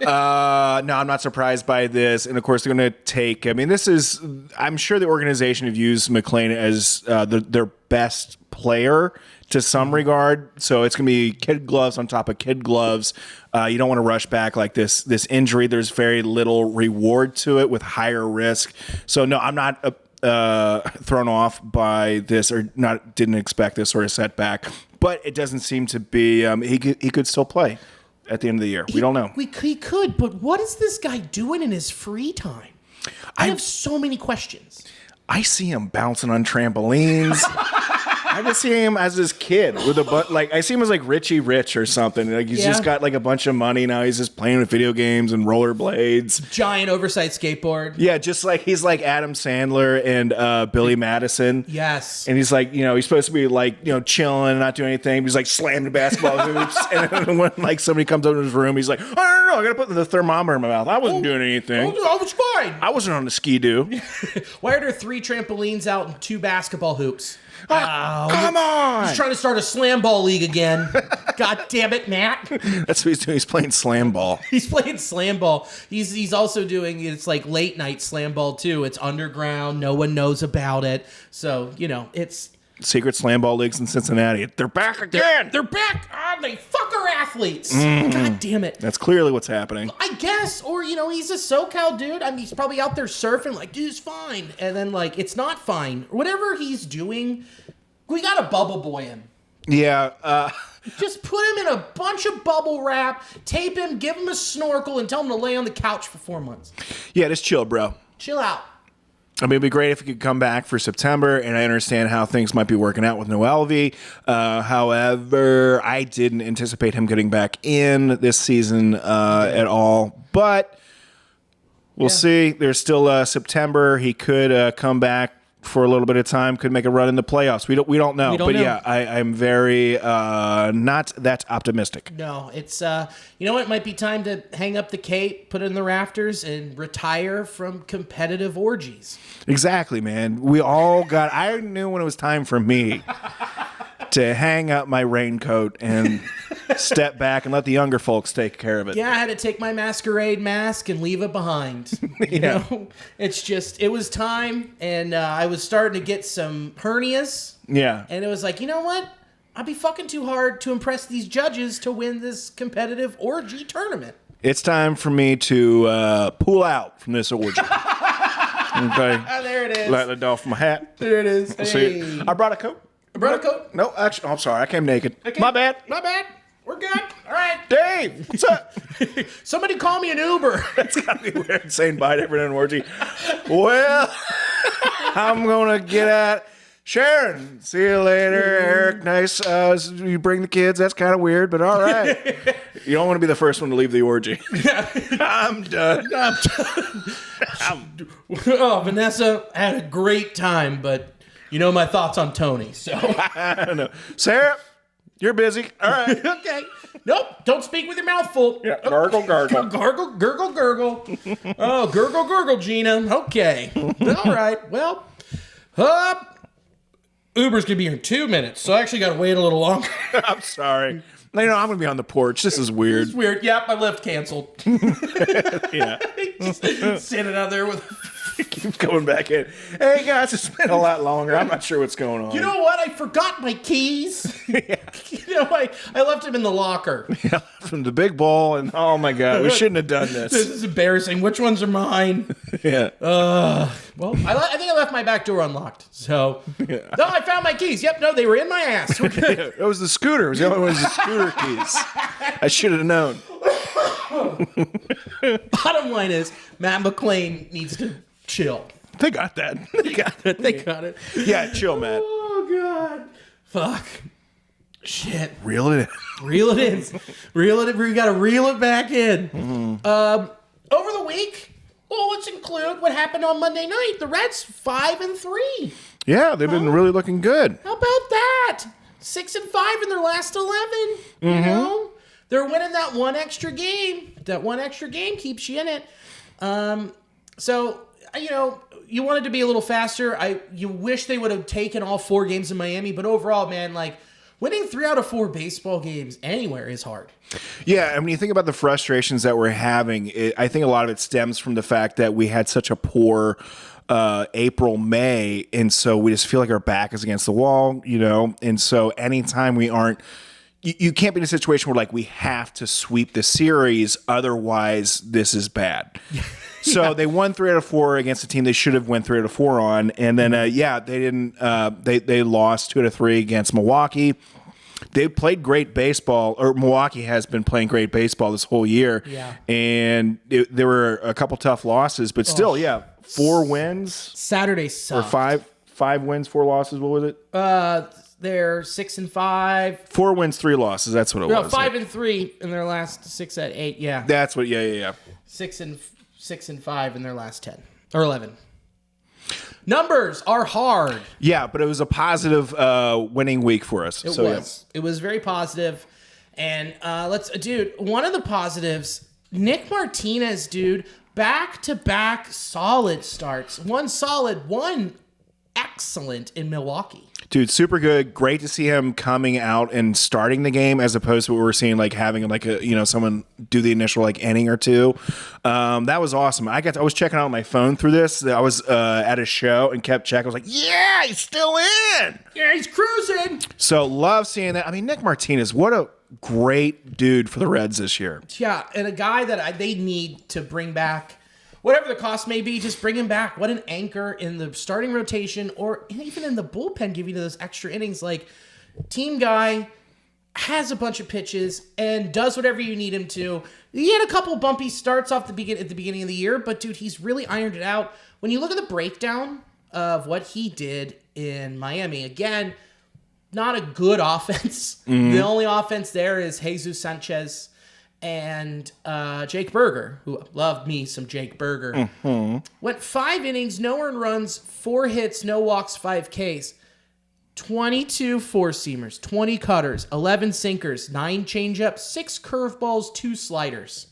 S2: No, I'm not surprised by this. And of course, they're going to take, I'm sure the organization have used McLain as their best player to some regard. So it's going to be kid gloves on top of kid gloves. You don't want to rush back like this injury. There's very little reward to it with higher risk. So no, I'm not thrown off by this or didn't expect this sort of setback. But it doesn't seem to be. He could still play at the end of the year. We don't know.
S1: He could, but what is this guy doing in his free time? I have so many questions.
S2: I see him bouncing on trampolines. I just see him as this kid with I see him as like Richie Rich or something. Like he's just got like a bunch of money now. He's just playing with video games and rollerblades.
S1: Giant oversized skateboard.
S2: Yeah, just like he's like Adam Sandler and Billy Madison.
S1: Yes.
S2: And he's like, he's supposed to be like, chilling, not doing anything. He's like slamming the basketball hoops. And then when like somebody comes up to his room, he's like, I don't know, I gotta put the thermometer in my mouth. I wasn't doing anything.
S1: I was fine.
S2: I wasn't on the ski-doo.
S1: Why are there 3 trampolines out and 2 basketball hoops?
S2: Come on!
S1: He's trying to start a slam ball league again. God damn it, Matt.
S2: That's what he's doing. He's playing slam ball.
S1: He's playing slam ball. He's also doing, it's like late night slam ball too. It's underground. No one knows about it. So, it's...
S2: Secret slam ball leagues in Cincinnati. They're back again.
S1: They're back. They fucker athletes. God damn it.
S2: That's clearly what's happening.
S1: I guess. Or, he's a SoCal dude. I mean, he's probably out there surfing like, dude, it's fine. And then, like, it's not fine. Whatever he's doing, we got to bubble boy him.
S2: Yeah.
S1: Just put him in a bunch of bubble wrap, tape him, give him a snorkel, and tell him to lay on the couch for 4 months.
S2: Yeah, just chill, bro.
S1: Chill out.
S2: I mean, it'd be great if he could come back for September, and I understand how things might be working out with no Elly. However, I didn't anticipate him getting back in this season at all. But we'll see. There's still September. He could come back for a little bit of time, could make a run in the playoffs. We don't know. Yeah, I'm very not that optimistic.
S1: No, it's you know what? It might be time to hang up the cape, put it in the rafters, and retire from competitive orgies.
S2: Exactly, man. I knew when it was time for me to hang up my raincoat and step back and let the younger folks take care of it.
S1: Yeah, I had to take my masquerade mask and leave it behind. You know, it was time, and I was starting to get some hernias.
S2: Yeah.
S1: And it was like, you know what? I'd be fucking too hard to impress these judges to win this competitive orgy tournament.
S2: It's time for me to pull out from this orgy. Okay.
S1: There it is.
S2: Let it off my hat.
S1: There it is.
S2: Hey. See, I brought a coat.
S1: Brought a coat?
S2: No, actually, I'm sorry. I came naked.
S1: Okay.
S2: My bad.
S1: We're good. All right.
S2: Dave, what's up?
S1: Somebody call me an Uber.
S2: It's got to be weird saying bye to everyone in an orgy. Well, I'm going to get at Sharon. See you later, Eric. Nice. You bring the kids. That's kind of weird, but all right. You don't want to be the first one to leave the orgy. I'm done.
S1: Oh, Vanessa, I had a great time, but you know my thoughts on Tony, so.
S2: I don't know. Sarah, you're busy. All right.
S1: Okay. Nope. Don't speak with your mouth full.
S2: Yeah. Gargle, gargle.
S1: Gargle, gurgle, gurgle. Oh, gurgle, gurgle, Gina. Okay. All right. Well, Uber's going to be here in 2 minutes, so I actually got to wait a little longer.
S2: I'm sorry. I'm going to be on the porch. This is weird.
S1: It's weird. Yep, my lift canceled.
S2: Yeah.
S1: Just standing out there with...
S2: Keep going back in. Hey, guys, it's been a lot longer. I'm not sure what's going on.
S1: You know what? I forgot my keys. Yeah. I left them in the locker.
S2: Yeah, from the big ball, and oh my God, we shouldn't have done this.
S1: This is embarrassing. Which ones are mine?
S2: Yeah.
S1: Well, I think I left my back door unlocked. So, yeah. No, I found my keys. Yep, no, they were in my ass. We're good.
S2: It was the scooter. It was the only one was the scooter keys. I should have known.
S1: Bottom line is, Matt McLain needs to chill.
S2: They got that.
S1: They got it.
S2: Yeah, chill, Matt.
S1: Oh, God. Fuck. Shit.
S2: Reel it in.
S1: Reel it in. Reel it in. We got to reel it back in. Mm-hmm. Over the week, well, let's include what happened on Monday night. The Reds 5-3.
S2: Yeah, they've been really looking good.
S1: How about that? 6-5 in their last 11. Mm-hmm. You know, they're winning that one extra game. That one extra game keeps you in it. So, you know, you wanted to be a little faster. You wish they would have taken all 4 games in Miami, but overall, man, like, winning 3 out of 4 baseball games anywhere is hard.
S2: Yeah, and when you think about the frustrations that we're having, I think a lot of it stems from the fact that we had such a poor April, May. And so we just feel like our back is against the wall, And so anytime we aren't, you can't be in a situation where like we have to sweep the series. Otherwise, this is bad. So they won 3 out of 4 against a team they should have won 3 out of 4 on. And then, they didn't, they lost 2 out of 3 against Milwaukee. They played great baseball, or Milwaukee has been playing great baseball this whole year.
S1: Yeah.
S2: And there were a couple tough losses, but still, 4 wins.
S1: Saturday sucked.
S2: Or 5 wins, 4 losses. What was it?
S1: They're 6-5.
S2: 4 wins, 3 losses. That's what it was.
S1: 5-3 in their last 6 at 8. Yeah.
S2: That's what. Yeah.
S1: 6-5 in their last 10 or 11. Numbers are hard.
S2: Yeah, but it was a positive winning week for us.
S1: It was very positive. And one of the positives, Nick Martinez, dude, back-to-back solid starts. One solid, one excellent in Milwaukee.
S2: Dude, super good. Great to see him coming out and starting the game as opposed to what we're seeing, like having like someone do the initial like inning or two. That was awesome. I was checking out my phone through this. I was at a show and kept checking. I was like, yeah, he's still in.
S1: Yeah, he's cruising.
S2: So love seeing that. I mean, Nick Martinez, what a great dude for the Reds this year.
S1: Yeah, and a guy that they need to bring back. Whatever the cost may be, just bring him back. What an anchor in the starting rotation or even in the bullpen, giving you those extra innings. Like, team guy has a bunch of pitches and does whatever you need him to. He had a couple bumpy starts at the beginning of the year, but, dude, he's really ironed it out. When you look at the breakdown of what he did in Miami, again, not a good offense. Mm-hmm. The only offense there is Jesus Sanchez and Jake Berger, who loved me some Jake Berger. Mm-hmm. Went 5 innings, no earned runs, 4 hits, no walks, 5 Ks. 22 four-seamers, 20 cutters, 11 sinkers, 9 changeups, 6 curveballs, 2 sliders.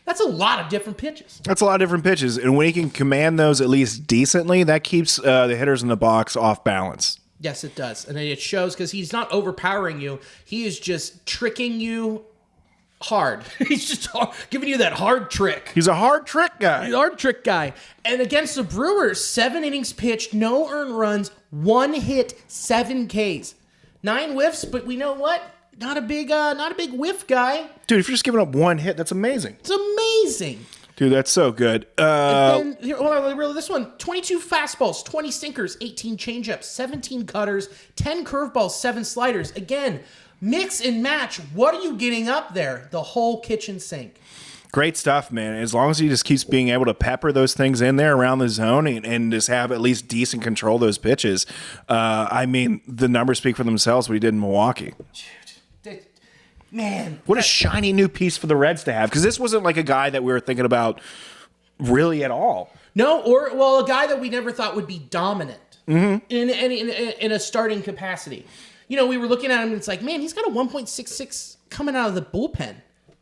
S1: That's a lot of different pitches.
S2: That's a lot of different pitches. And when he can command those at least decently, that keeps the hitters in the box off balance.
S1: Yes, it does. And it shows because he's not overpowering you. He is just tricking you hard. He's just giving you that hard trick.
S2: He's a hard trick guy.
S1: He's a hard trick guy. And against the Brewers, 7 innings pitched, no earned runs, 1 hit, 7 Ks. 9 whiffs, but we know what? Not a big whiff guy.
S2: Dude, if you're just giving up 1 hit, that's amazing.
S1: It's amazing.
S2: Dude, that's so good.
S1: And then, this one, 22 fastballs, 20 sinkers, 18 changeups, 17 cutters, 10 curveballs, 7 sliders. Again, mix and match. What are you getting up there? The whole kitchen sink.
S2: Great stuff, man. As long as he just keeps being able to pepper those things in there around the zone and just have at least decent control of those pitches. I mean, the numbers speak for themselves what he did in Milwaukee.
S1: Dude, man.
S2: What a shiny new piece for the Reds to have. Because this wasn't like a guy that we were thinking about really at all.
S1: No, a guy that we never thought would be dominant in a starting capacity. You know, we were looking at him and it's like, man, he's got a 1.66 coming out of the bullpen.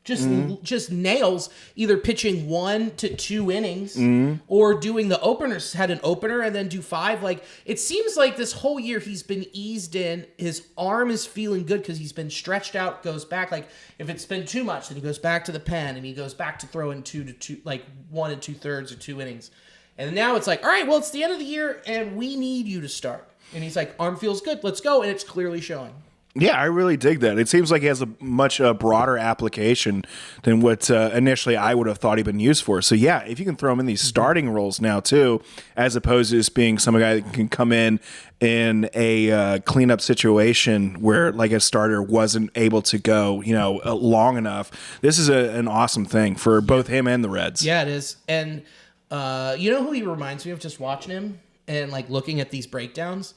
S1: Just nails either pitching 1 to 2 innings or doing the openers. Had an opener and then do 5. Like, it seems like this whole year he's been eased in. His arm is feeling good because he's been stretched out, goes back. Like, if it's been too much, then he goes back to the pen and he goes back to throwing 1 2/3 or 2 innings. And now it's like, all right, well, it's the end of the year and we need you to start. And he's like, arm feels good, let's go. And it's clearly showing.
S2: Yeah, I really dig that. It seems like he has a much broader application than what initially I would have thought he'd been used for. So, yeah, if you can throw him in these starting roles now, too, as opposed to just being some guy that can come in a cleanup situation where, like, a starter wasn't able to go, long enough. This is an awesome thing for both him and the Reds.
S1: Yeah, it is. And you know who he reminds me of just watching him and, like, looking at these breakdowns?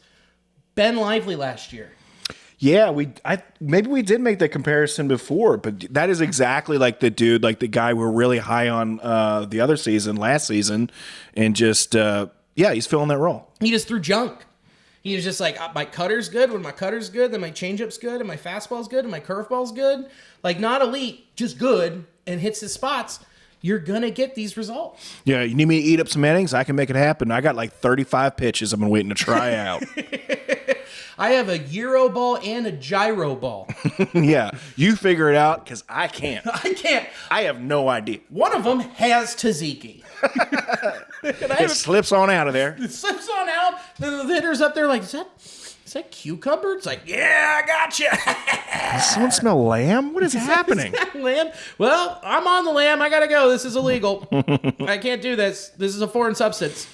S1: Ben Lively last year.
S2: Yeah, maybe we did make that comparison before, but that is exactly like the dude, like the guy we're really high on the other season, last season, and just, he's filling that role.
S1: He just threw junk. He was just like, my cutter's good. When my cutter's good, then my changeup's good, and my fastball's good, and my curveball's good. Like, not elite, just good, and hits his spots. You're going to get these results. Yeah,
S2: you need me to eat up some innings? I can make it happen. I got like 35 pitches I've been waiting to try out.
S1: I have a Euro ball and a gyro ball.
S2: Yeah, you figure it out because I can't.
S1: I can't.
S2: I have no idea.
S1: One of them has tzatziki.
S2: It slips on out of there.
S1: It slips on out. The hitter's up there like, is that cucumber? It's like, yeah, I got you.
S2: Does someone smell lamb? What is happening?
S1: Lamb? Well, I'm on the lamb. I got to go. This is illegal. I can't do this. This is a foreign substance.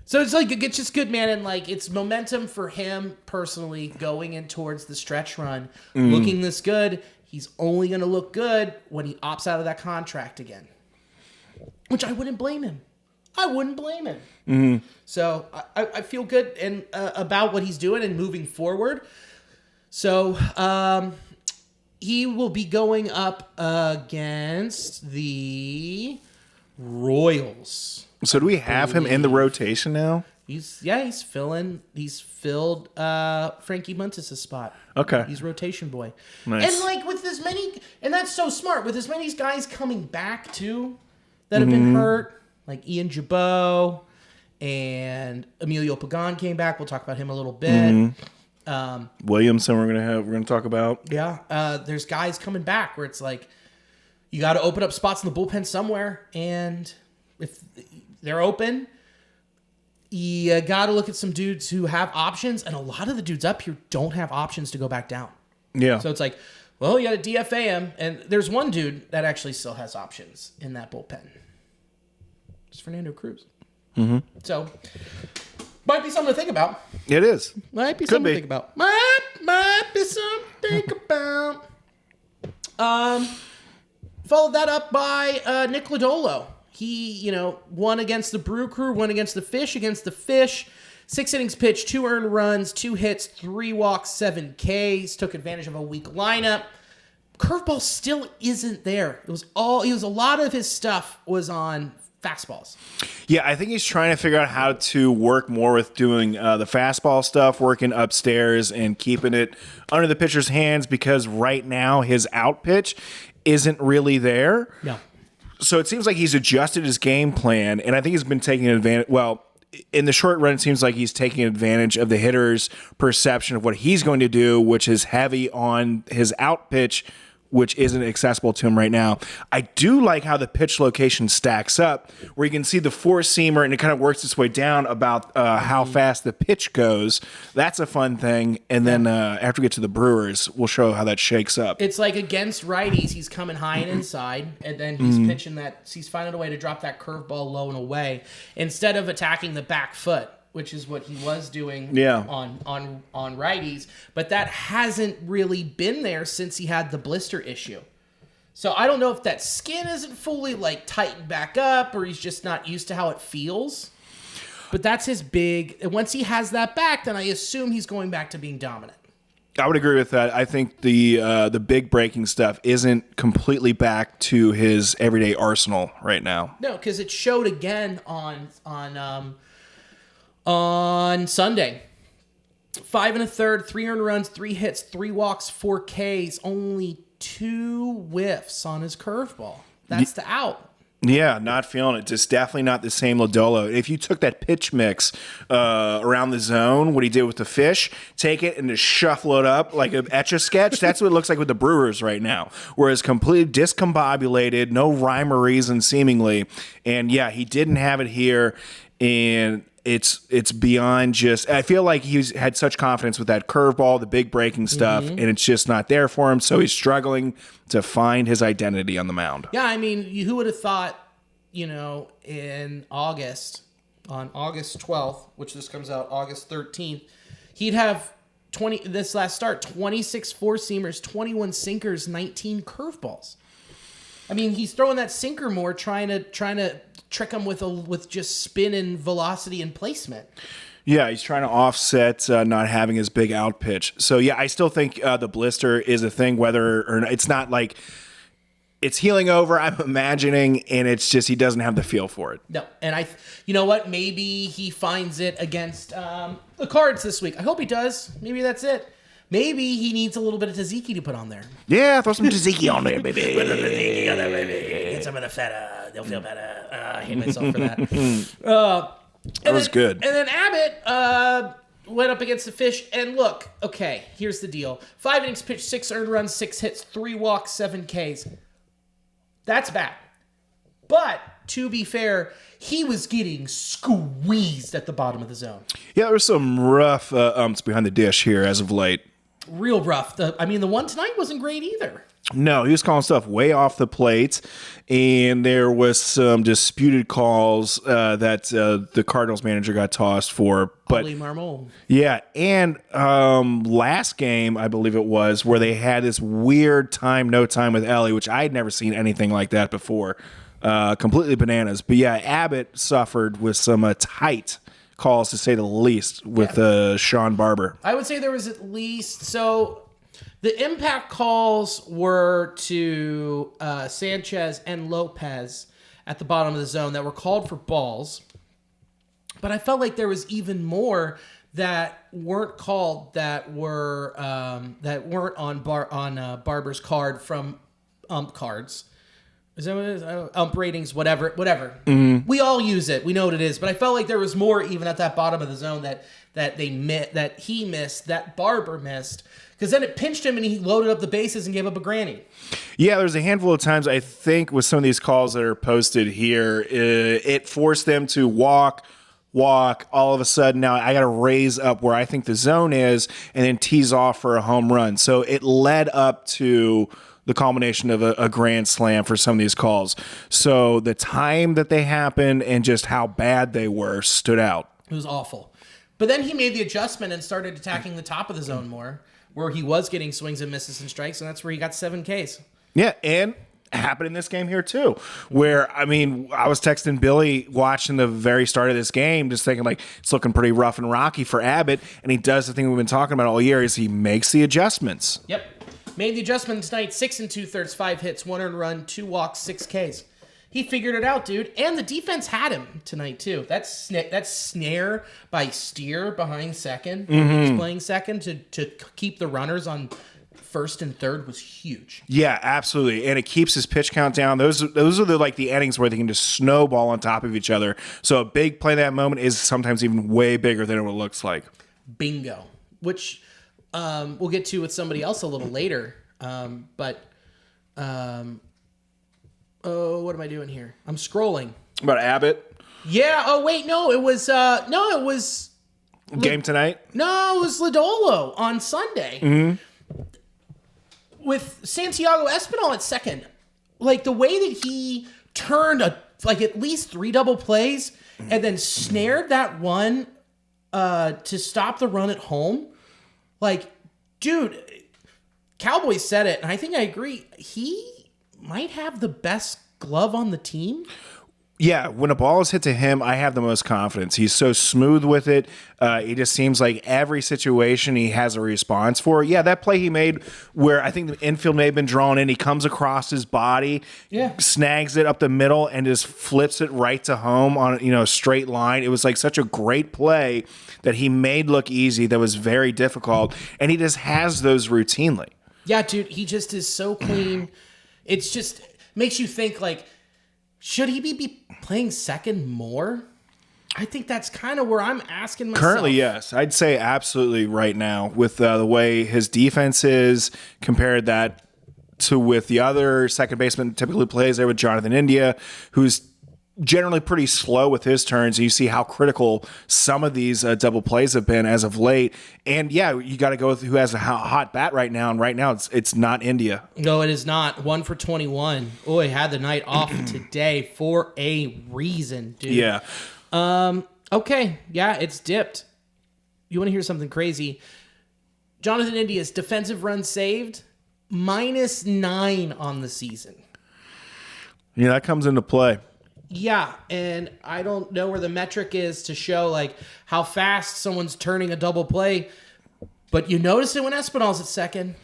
S1: So it's like, it's just good, man. And like, it's momentum for him personally going in towards the stretch run, looking this good. He's only going to look good when he opts out of that contract again, which I wouldn't blame him. So I feel good and about what he's doing and moving forward. So he will be going up against the Royals.
S2: So do we have him in the rotation now?
S1: He's filled Frankie Montes' spot.
S2: Okay.
S1: He's rotation boy.
S2: Nice.
S1: And like with as many, and that's so smart, with as many guys coming back too that have been hurt, like Ian Jabot and Emilio Pagan came back. We'll talk about him a little bit.
S2: Williamson we're gonna talk about.
S1: Yeah. There's guys coming back where it's like you got to open up spots in the bullpen somewhere, and if they're open, you got to look at some dudes who have options, and a lot of the dudes up here don't have options to go back down.
S2: Yeah.
S1: So it's like, well, you got to DFA him, and there's one dude that actually still has options in that bullpen. It's Fernando Cruz. So, might be something to think about.
S2: It is.
S1: Might be something to think about. Might be something to think about. Followed that up by Nick Lodolo. He, won against the Brew Crew, won against the Fish. 6 innings pitched, 2 earned runs, 2 hits, 3 walks, 7 Ks. Took advantage of a weak lineup. Curveball still isn't there. A lot of his stuff was on fastballs.
S2: Yeah, I think he's trying to figure out how to work more with doing the fastball stuff, working upstairs and keeping it under the pitcher's hands, because right now his out pitch isn't really there.
S1: No.
S2: So it seems like he's adjusted his game plan, and I think he's been taking advantage. Well, in the short run, it seems like he's taking advantage of the hitter's perception of what he's going to do, which is heavy on his out pitch, which isn't accessible to him right now. I do like how the pitch location stacks up, where you can see the four-seamer, and it kind of works its way down about how fast the pitch goes. That's a fun thing. And then after we get to the Brewers, we'll show how that shakes up.
S1: It's like against righties, he's coming high and inside, and then he's pitching he's finding a way to drop that curveball low and away, instead of attacking the back foot, which is what he was doing on righties. But that hasn't really been there since he had the blister issue. So I don't know if that skin isn't fully tightened back up, or he's just not used to how it feels. But that's his big. And once he has that back, then I assume he's going back to being dominant.
S2: I would agree with that. I think the big breaking stuff isn't completely back to his everyday arsenal right now.
S1: No, because it showed again on Sunday. 5 1/3, 3 earned runs, 3 hits, 3 walks, 4 Ks, only 2 whiffs on his curveball. That's the out.
S2: Yeah, not feeling it. Just definitely not the same Lodolo. If you took that pitch mix around the zone, what he did with the Fish, take it and just shuffle it up like an Etch-a-Sketch, that's what it looks like with the Brewers right now. Whereas completely discombobulated, no rhyme or reason seemingly. And yeah, he didn't have it here. And it's beyond just, I feel like he's had such confidence with that curveball, the big breaking stuff, and it's just not there for him. So he's struggling to find his identity on the mound.
S1: Yeah, I mean, who would have thought, in August, on August 12th, which this comes out August 13th, he'd have 26 four-seamers, 21 sinkers, 19 curveballs. I mean, he's throwing that sinker more, trying to trick him with just spin and velocity and placement.
S2: Yeah, he's trying to offset not having his big out pitch. So yeah, I still think the blister is a thing, whether or not, it's not like it's healing over, I'm imagining, and it's just he doesn't have the feel for it.
S1: No, and you know what? Maybe he finds it against the Cards this week. I hope he does. Maybe that's it. Maybe he needs a little bit of tzatziki to put on there.
S2: Yeah, throw some tzatziki on there, baby.
S1: Get some of the feta. They'll feel better. I hate myself for that.
S2: That was good.
S1: And then Abbott went up against the Fish. And look, okay, here's the deal. 5 innings pitched, 6 earned runs, 6 hits, 3 walks, 7 Ks. That's bad. But to be fair, he was getting squeezed at the bottom of the zone.
S2: Yeah, there were some rough umps behind the dish here as of late.
S1: Real rough. The one tonight wasn't great either.
S2: No, he was calling stuff way off the plate, and there was some disputed calls that the Cardinals manager got tossed for. But
S1: Elly Marmol.
S2: Yeah, and last game, I believe it was, where they had this weird no time with Elly, which I had never seen anything like that before. Completely bananas. But yeah, Abbott suffered with some tight calls, to say the least, with Sean Barber.
S1: I would say there was at least... So the impact calls were to Sanchez and Lopez at the bottom of the zone that were called for balls. But I felt like there was even more that weren't called that weren't on Barber's card from ump cards. Is that what it is? Ump ratings, whatever. Mm-hmm. We all use it. We know what it is. But I felt like there was more even at that bottom of the zone that he missed, that Barber missed. Because then it pinched him and he loaded up the bases and gave up a granny.
S2: Yeah, there's a handful of times, I think, with some of these calls that are posted here, it forced them to walk. All of a sudden, now I got to raise up where I think the zone is and then tease off for a home run. So it led up to the culmination of a grand slam for some of these calls. So the time that they happened and just how bad they were stood out.
S1: It was awful. But then he made the adjustment and started attacking the top of the zone more, where he was getting swings and misses and strikes, and that's where he got 7 Ks.
S2: Yeah, and happened in this game here too, where, I mean, I was texting Billy watching the very start of this game, just thinking, like, it's looking pretty rough and rocky for Abbott, and he does the thing we've been talking about all year, is he makes the adjustments.
S1: Yep. Made the adjustment tonight, 6 2/3, 5 hits, 1 earned run, 2 walks, 6 Ks. He figured it out, dude. And the defense had him tonight, too. That snare by Steer behind second, he's playing second, to keep the runners on first and third was huge.
S2: Yeah, absolutely. And it keeps his pitch count down. Those are the innings where they can just snowball on top of each other. So a big play that moment is sometimes even way bigger than it looks like.
S1: Bingo. Which we'll get to with somebody else a little later. What am I doing here? I'm scrolling.
S2: About Abbott?
S1: Yeah. Oh, wait. No, it was
S2: Game tonight?
S1: No, it was Lodolo on Sunday. Mm-hmm. With Santiago Espinal at second. Like, the way that he turned at least 3 double plays and then snared that one to stop the run at home. Like, dude, Cowboys said it, and I think I agree. He might have the best glove on the team.
S2: Yeah, when a ball is hit to him, I have the most confidence. He's so smooth with it. It just seems like every situation he has a response for. Yeah, that play he made where I think the infield may have been drawn in, he comes across his body, snags it up the middle, and just flips it right to home on a straight line. It was like such a great play that he made look easy that was very difficult, and he just has those routinely.
S1: Yeah, dude, he just is so clean. It's just makes you think, like, should he be playing second more? I think that's kind of where I'm asking myself.
S2: Currently, yes. I'd say absolutely right now with the way his defense is, compared that to with the other second baseman typically plays there with Jonathan India, who's generally pretty slow with his turns. And you see how critical some of these double plays have been as of late. And yeah, you got to go with who has a hot bat right now. And right now it's not India.
S1: No, it is not. 1 for 21. Oh, he had the night off today for a reason, dude.
S2: Yeah.
S1: Okay. Yeah, it's dipped. You want to hear something crazy? Jonathan India's defensive runs saved, -9 on the season.
S2: Yeah, that comes into play.
S1: Yeah, and I don't know where the metric is to show like how fast someone's turning a double play, but you notice it when Espinal's at second.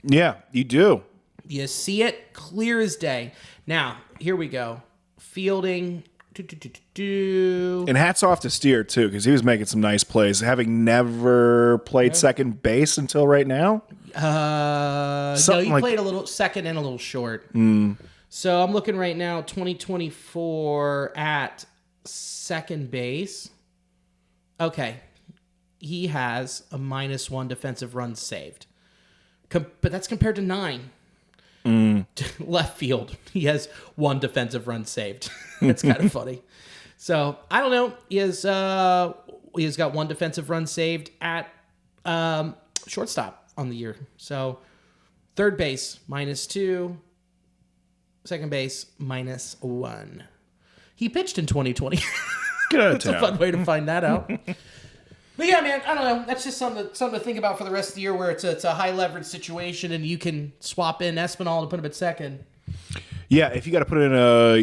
S2: Yeah, you do.
S1: You see it clear as day. Now, here we go. Fielding.
S2: And hats off to Steer, too, because he was making some nice plays, having never played second base until right now.
S1: No, he played a little second and a little short. So I'm looking right now, 2024 at second base. Okay. He has a -1 defensive runs saved. But that's compared to 9. Left field, he has 1 defensive run saved. That's kind of funny. So I don't know. He has got 1 defensive run saved at shortstop on the year. So third base -2, second base -1. He pitched in 2020.
S2: Get out of
S1: That's
S2: town.
S1: a fun way to find that out. But yeah, man, I don't know. That's just something to think about for the rest of the year, where it's a high leverage situation, and you can swap in Espinal to put him at second.
S2: Yeah, if you got to put in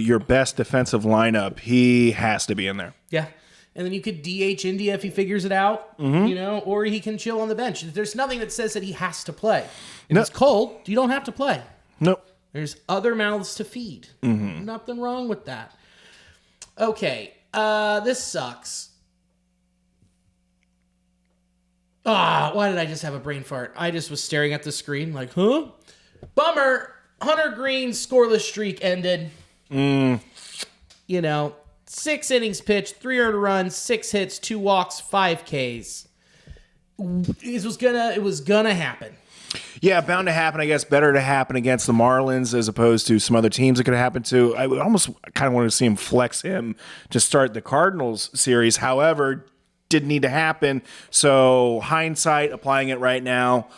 S2: your best defensive lineup, he has to be in there.
S1: Yeah, and then you could DH India if he figures it out, or he can chill on the bench. There's nothing that says that he has to play. If it's cold, you don't have to play.
S2: Nope.
S1: There's other mouths to feed. Nothing wrong with that. Okay, this sucks. Why did I just have a brain fart? I just was staring at the screen like, huh? Bummer. Hunter Green's scoreless streak ended. 6 innings pitched, 3 earned runs, 6 hits, 2 walks, 5 Ks. It was gonna happen.
S2: Yeah, bound to happen. I guess better to happen against the Marlins as opposed to some other teams it could happen to. I would almost kind of want to see him flex him to start the Cardinals series. However, didn't need to happen. So hindsight, applying it right now,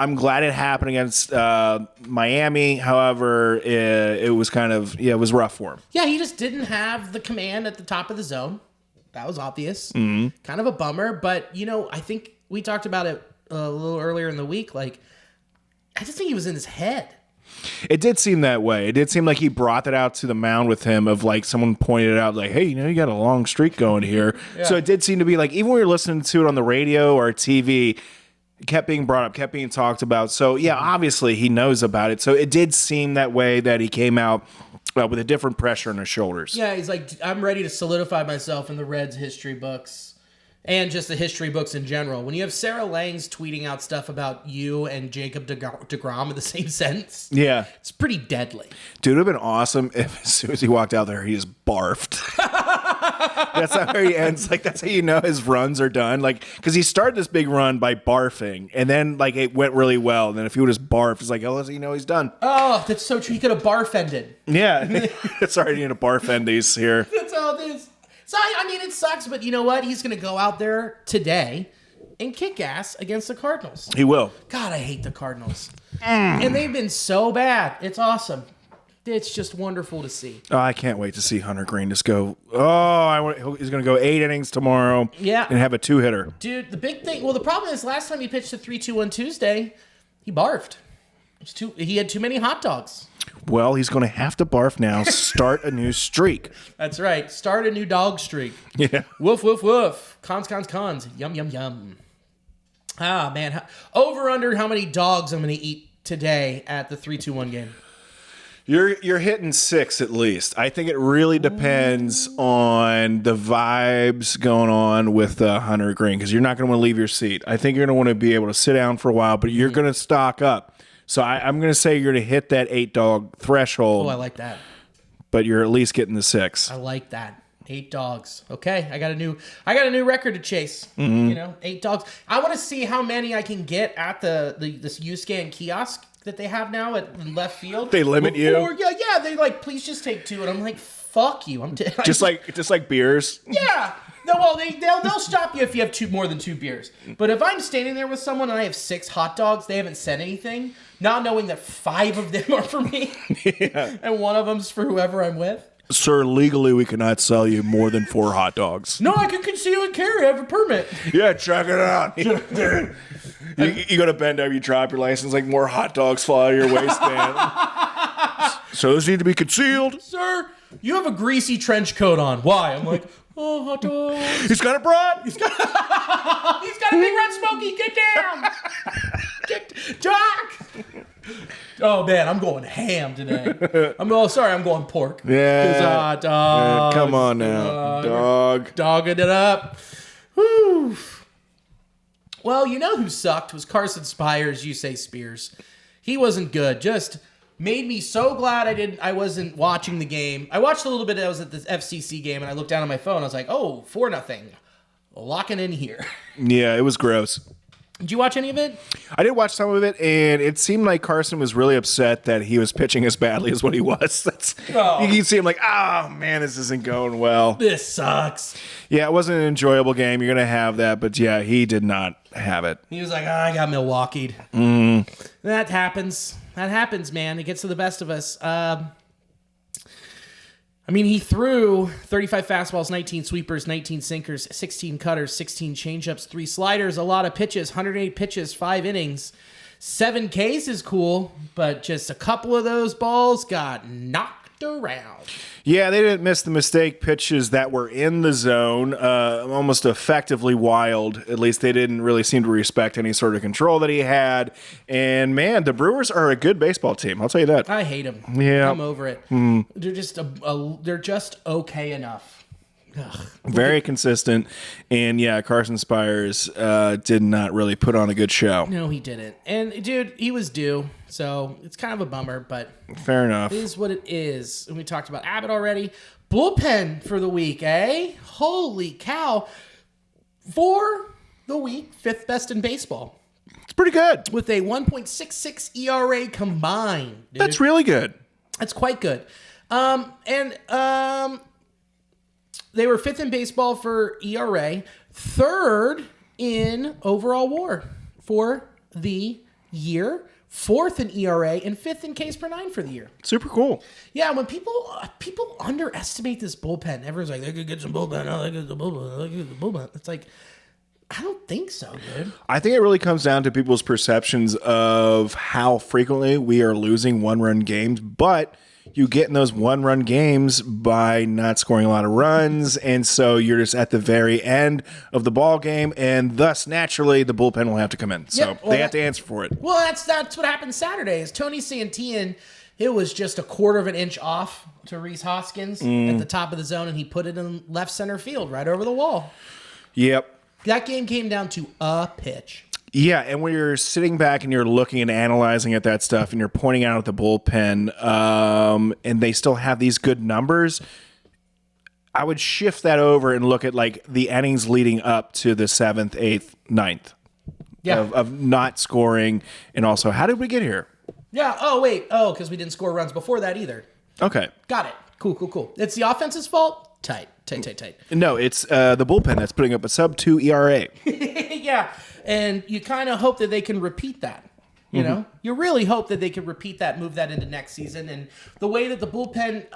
S2: I'm glad it happened against Miami. However, it was it was rough for him.
S1: Yeah, he just didn't have the command at the top of the zone. That was obvious. Kind of a bummer, but I think we talked about it a little earlier in the week. Like, I just think he was in his head.
S2: It did seem that way. It did seem like he brought that out to the mound with him of like someone pointed it out like, hey, you got a long streak going here. Yeah. So it did seem to be like, even when we were listening to it on the radio or TV, it kept being brought up, kept being talked about. So yeah, obviously he knows about it. So it did seem that way that he came out with a different pressure on his shoulders.
S1: Yeah, he's like, I'm ready to solidify myself in the Reds history books. And just the history books in general. When you have Sarah Langs tweeting out stuff about you and Jacob DeGrom in the same sentence,
S2: yeah,
S1: it's pretty deadly.
S2: Dude, it would have been awesome if as soon as he walked out there, he just barfed. That's how he ends. Like, that's how you know his runs are done. Like, because he started this big run by barfing, and then like it went really well. And then if he would just barf, it's like, oh, he's done.
S1: Oh, that's so true. He could have barf-ended.
S2: Yeah, sorry, you need to barf end these here.
S1: That's all it is. So, I mean, it sucks, but you know what? He's going to go out there today and kick ass against the Cardinals.
S2: He will.
S1: God, I hate the Cardinals. And they've been so bad. It's awesome. It's just wonderful to see.
S2: Oh, I can't wait to see Hunter Green just go, he's going to go 8 innings tomorrow and have a 2-hitter.
S1: Dude, the big thing, the problem is last time he pitched a 3-2-1 Tuesday, he barfed. He had too many hot dogs.
S2: Well, he's going to have to barf now. Start a new streak.
S1: That's right. Start a new dog streak.
S2: Yeah.
S1: Woof, woof, woof. Cons. Yum, yum, yum. Ah, man. Over under how many dogs I'm going to eat today at the 3-2-1 game?
S2: You're hitting 6 at least. I think it really depends on the vibes going on with Hunter Green, because you're not going to want to leave your seat. I think you're going to want to be able to sit down for a while, but you're going to stock up. So I'm going to say you're going to hit that 8-dog threshold.
S1: Oh, I like that.
S2: But you're at least getting the 6.
S1: I like that. 8 dogs. Okay, I got a new record to chase. 8 dogs. I want to see how many I can get at this U-Scan kiosk that they have now at left field.
S2: They limit you.
S1: Yeah. They like, please just take 2, and I'm like, fuck you.
S2: Just like beers.
S1: Yeah. No, well, they'll stop you if you have more than 2 beers. But if I'm standing there with someone and I have 6 hot dogs, they haven't said anything, not knowing that 5 of them are for me, and 1 of them's for whoever I'm with.
S2: Sir, legally we cannot sell you more than 4 hot dogs.
S1: No, I can conceal and carry. I have a permit.
S2: Yeah, check it out. You go to Bendo, you drop your license, like more hot dogs fall out of your waistband. So those need to be concealed.
S1: Sir, you have a greasy trench coat on. Why? I'm like, oh, hot dogs.
S2: He's got a brat.
S1: He's got a big red smoky. Get down. Jock. Oh, man, I'm going ham today. I'm going pork.
S2: Yeah.
S1: Dogs.
S2: Come on now. Dog.
S1: Dogging it up. Whew. Well, you know who sucked was Carson Spires, you say Spears. He wasn't good. Just made me so glad I wasn't watching the game. I watched a little bit. I was at the FCC game, and I looked down at my phone. I was like, oh, 4-0. Locking in here.
S2: Yeah, it was gross.
S1: Did you watch any of it?
S2: I did watch some of it, and it seemed like Carson was really upset that he was pitching as badly as what he was. You can see him like, oh, man, this isn't going well.
S1: This sucks.
S2: Yeah, it wasn't an enjoyable game. You're going to have that, but yeah, he did not have it.
S1: He was like, I got Milwaukee'd. That happens. That happens, man. It gets to the best of us. I mean, he threw 35 fastballs, 19 sweepers, 19 sinkers, 16 cutters, 16 changeups, 3 sliders, a lot of pitches, 108 pitches, 5 innings. 7 Ks is cool, but just a couple of those balls got knocked around.
S2: Yeah, they didn't miss the mistake pitches that were in the zone, almost effectively wild. At least they didn't really seem to respect any sort of control that he had. And, man, the Brewers are a good baseball team. I'll tell you that.
S1: I hate them.
S2: Yeah.
S1: I'm over it. They're just they're just okay enough. Ugh.
S2: Very consistent. And, yeah, Carson Spires did not really put on a good show.
S1: No, he didn't. And, dude, he was due. So it's kind of a bummer, but
S2: fair enough.
S1: It is what it is. And we talked about Abbott already. Bullpen for the week, eh? Holy cow. For the week, 5th best in baseball.
S2: It's pretty good.
S1: With a 1.66 ERA combined. Dude.
S2: That's really good.
S1: That's quite good. They were 5th in baseball for ERA, 3rd in overall WAR for the year, 4th in ERA, and 5th in Ks per 9 for the year.
S2: Super cool.
S1: Yeah, when people underestimate this bullpen, everyone's like, they could get some bullpen. Oh, they could get the bullpen. They could get the bullpen. It's like, I don't think so, dude.
S2: I think it really comes down to people's perceptions of how frequently we are losing 1-run games, but you get in those 1-run games by not scoring a lot of runs, and so you're just at the very end of the ball game, and thus naturally the bullpen will have to come in. So they have to answer for it.
S1: Well, that's what happened Saturday. Is Tony Santillan, it was just a quarter of an inch off to Rhys Hoskins at the top of the zone, and he put it in left center field right over the wall.
S2: Yep.
S1: That game came down to a pitch.
S2: Yeah, and when you're sitting back and you're looking and analyzing at that stuff and you're pointing out at the bullpen and they still have these good numbers, I would shift that over and look at like the innings leading up to the 7th, 8th, 9th of not scoring, and also how did we get here?
S1: Yeah, because we didn't score runs before that either.
S2: Okay.
S1: Got it. Cool. It's the offense's fault? Tight.
S2: No, it's the bullpen that's putting up a sub-2 ERA.
S1: Yeah, and you kind of hope that they can repeat that. You know, you really hope that they can repeat that, move that into next season. And the way that the bullpen,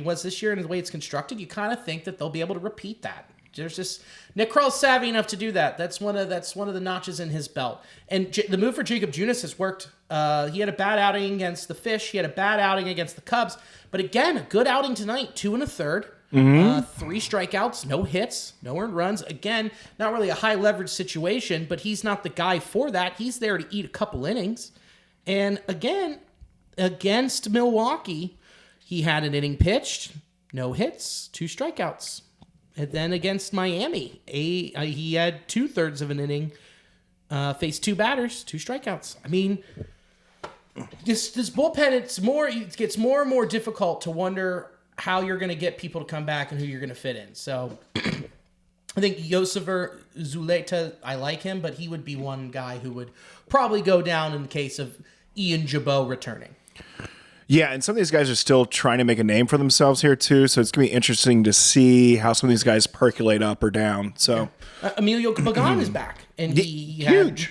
S1: was this year and the way it's constructed, you kind of think that they'll be able to repeat that. There's just Nick Krall's savvy enough to do that. That's one of the notches in his belt. And the move for Jacob Junis has worked. He had a bad outing against the Fish. He had a bad outing against the Cubs. But again, a good outing tonight. 2 1/3. 3 strikeouts, no hits, no earned runs. Again, not really a high leverage situation, but he's not the guy for that. He's there to eat a couple innings. And again, against Milwaukee, he had an inning pitched, no hits, 2 strikeouts. And then against Miami, he had 2/3 of an inning, faced 2 batters, 2 strikeouts. I mean, this bullpen, it gets more and more difficult to wonder how you're going to get people to come back and who you're going to fit in. So I think Yosiver Zuleta, I like him, but he would be one guy who would probably go down in the case of Ian Jabot returning.
S2: Yeah, and some of these guys are still trying to make a name for themselves here too, so it's going to be interesting to see how some of these guys percolate up or down. So
S1: Emilio Pagan is back, and
S2: huge.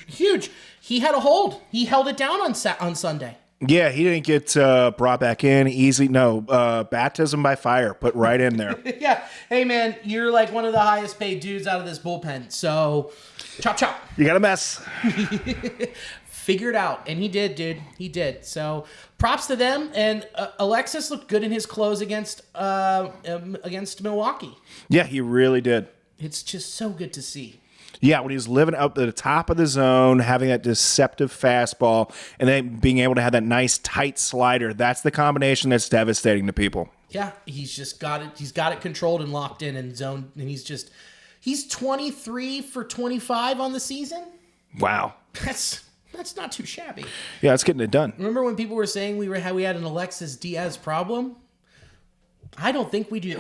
S1: He had a hold. He held it down on Sunday.
S2: Yeah, he didn't get brought back in easy. No, baptism by fire, put right in there.
S1: Yeah. Hey, man, you're like one of the highest paid dudes out of this bullpen. So, chop.
S2: You got a mess.
S1: Figure it out. And he did, dude. He did. So, props to them. And Alexis looked good in his close against Milwaukee.
S2: Yeah, he really did.
S1: It's just so good to see.
S2: Yeah, when he's living up at the top of the zone, having that deceptive fastball, and then being able to have that nice tight slider, that's the combination that's devastating to people.
S1: Yeah, he's just got it. He's got it controlled and locked in and zoned, and he's 23 for 25 on the season.
S2: Wow,
S1: that's not too shabby.
S2: Yeah, it's getting it done.
S1: Remember when people were saying we had an Alexis Diaz problem? I don't think we do.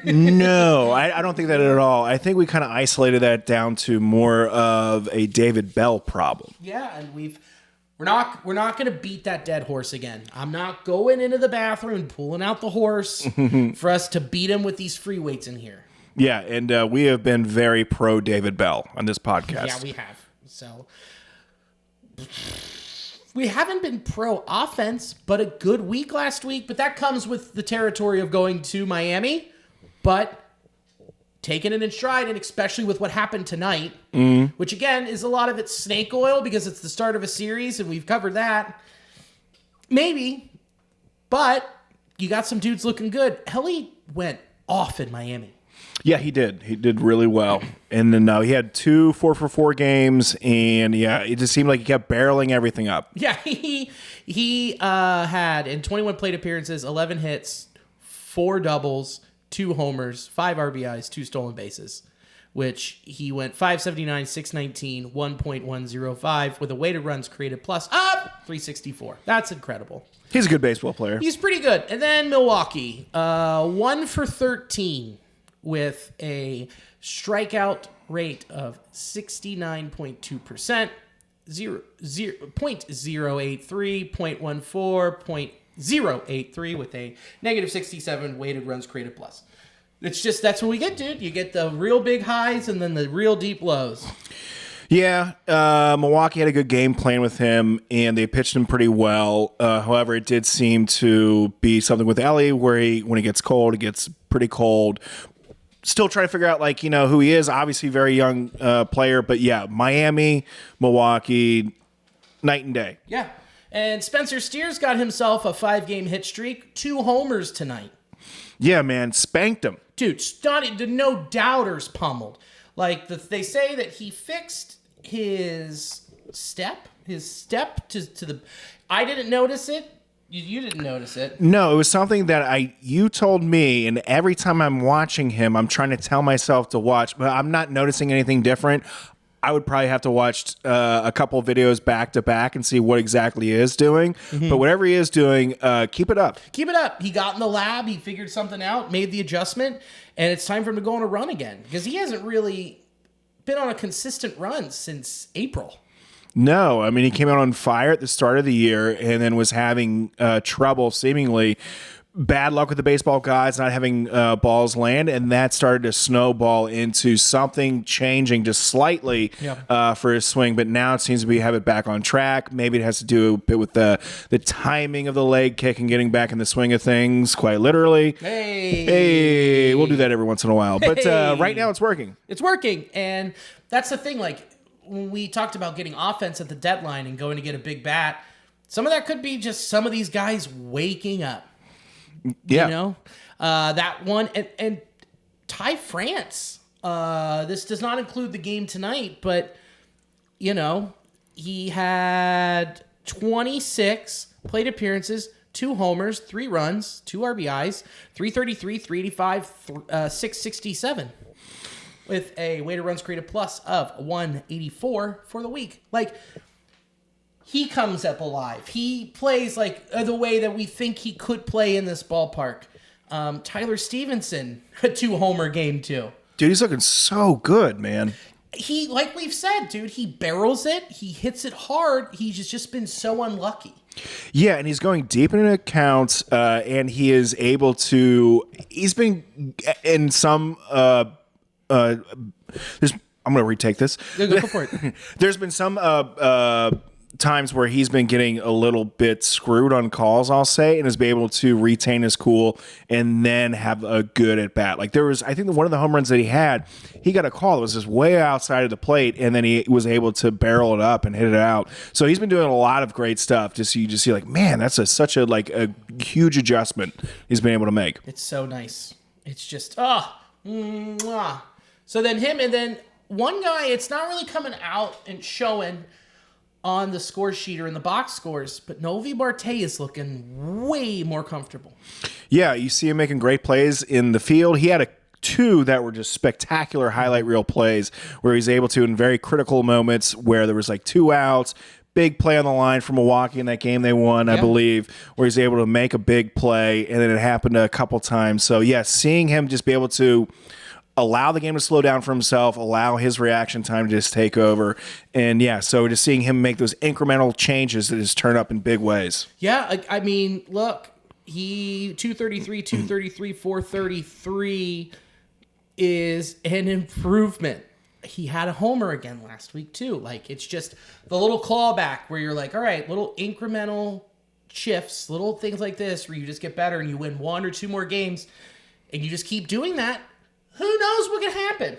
S2: No, I don't think that at all. I think we kind of isolated that down to more of a David Bell problem.
S1: Yeah, and we're not going to beat that dead horse again. I'm not going into the bathroom and pulling out the horse for us to beat him with these free weights in here.
S2: Yeah, and we have been very pro David Bell on this podcast.
S1: Yeah, we have. So we haven't been pro offense, but a good week last week. But that comes with the territory of going to Miami, but taking it in stride, and especially with what happened tonight, which again is a lot of it's snake oil because it's the start of a series, and we've covered that. Maybe, but you got some dudes looking good. Elly went off in Miami.
S2: Yeah, he did. He did really well. And then he had 2 4-for-4 games, and yeah, it just seemed like he kept barreling everything up.
S1: Yeah, he had, in 21 plate appearances, 11 hits, 4 doubles, 2 homers, 5 RBIs, 2 stolen bases, which he went 579, 619, 1.105 with a weighted runs created plus up 364. That's incredible.
S2: He's a good baseball player.
S1: He's pretty good. And then Milwaukee, 1 for 13 with a strikeout rate of 69.2%, 0.083, 0.14, 0.083 with a negative 67 weighted runs created plus. It's just, that's what we get, dude. You get the real big highs and then the real deep lows.
S2: Yeah, Milwaukee had a good game playing with him, and they pitched him pretty well. However, it did seem to be something with Elly where when he gets cold, it gets pretty cold. Still trying to figure out, who he is. Obviously, very young player, but yeah, Miami, Milwaukee, night and day.
S1: Yeah, and Spencer Steers got himself a 5-game hit streak, 2 homers tonight.
S2: Yeah, man, spanked him.
S1: Dude, no doubters pummeled. They say that he fixed his step to the. I didn't notice it. You didn't notice it.
S2: No, it was something that you told me, and every time I'm watching him, I'm trying to tell myself to watch, but I'm not noticing anything different. I would probably have to watch a couple of videos back to back and see what exactly he is doing. Mm-hmm. But whatever he is doing, keep it up.
S1: Keep it up. He got in the lab. He figured something out, made the adjustment, and it's time for him to go on a run again because he hasn't really been on a consistent run since April.
S2: No, I mean, he came out on fire at the start of the year and then was having trouble, seemingly bad luck with the baseball gods, not having balls land, and that started to snowball into something changing just slightly for his swing. But now it seems to be have it back on track. Maybe it has to do a bit with the timing of the leg kick and getting back in the swing of things, quite literally. Hey, we'll do that every once in a while. But right now it's working.
S1: It's working, and that's the thing. When we talked about getting offense at the deadline and going to get a big bat, some of that could be just some of these guys waking up.
S2: Yeah.
S1: That one. And Ty France, this does not include the game tonight, but, he had 26 plate appearances, 2 homers, 3 runs, 2 RBIs, 333, 385, 667. With a weighted runs created plus of 184 for the week. He comes up alive. He plays the way that we think he could play in this ballpark. Tyler Stevenson, a 2-homer game too.
S2: Dude, he's looking so good, man.
S1: He, like we've said, dude, he barrels it. He hits it hard. He's just been so unlucky.
S2: Yeah, and he's going deep into accounts, and he is able to. He's been in some. I'm going to retake this.
S1: Go for it.
S2: There's been some times where he's been getting a little bit screwed on calls, I'll say, and has been able to retain his cool and then have a good at bat. There was, I think, one of the home runs that he had, he got a call that was just way outside of the plate, and then he was able to barrel it up and hit it out. So he's been doing a lot of great stuff. You just see, man, that's such a huge adjustment he's been able to make.
S1: It's so nice. It's just mwah. So then him, and then one guy, it's not really coming out and showing on the score sheet or in the box scores, but Novi Marte is looking way more comfortable.
S2: Yeah, you see him making great plays in the field. He had 2 that were just spectacular highlight reel plays where he's able to, in very critical moments where there was 2 outs, big play on the line for Milwaukee in that game they won, I believe, where he's able to make a big play, and then it happened a couple times. So, yeah, seeing him just be able to allow the game to slow down for himself, allow his reaction time to just take over. And, yeah, so just seeing him make those incremental changes that just turn up in big ways.
S1: Yeah, I mean, look, he 233, 433 is an improvement. He had a homer again last week, too. Like, it's just the little clawback where you're like, all right, little incremental shifts, little things like this where you just get better and you win 1 or 2 more games and you just keep doing that. Who knows what can happen?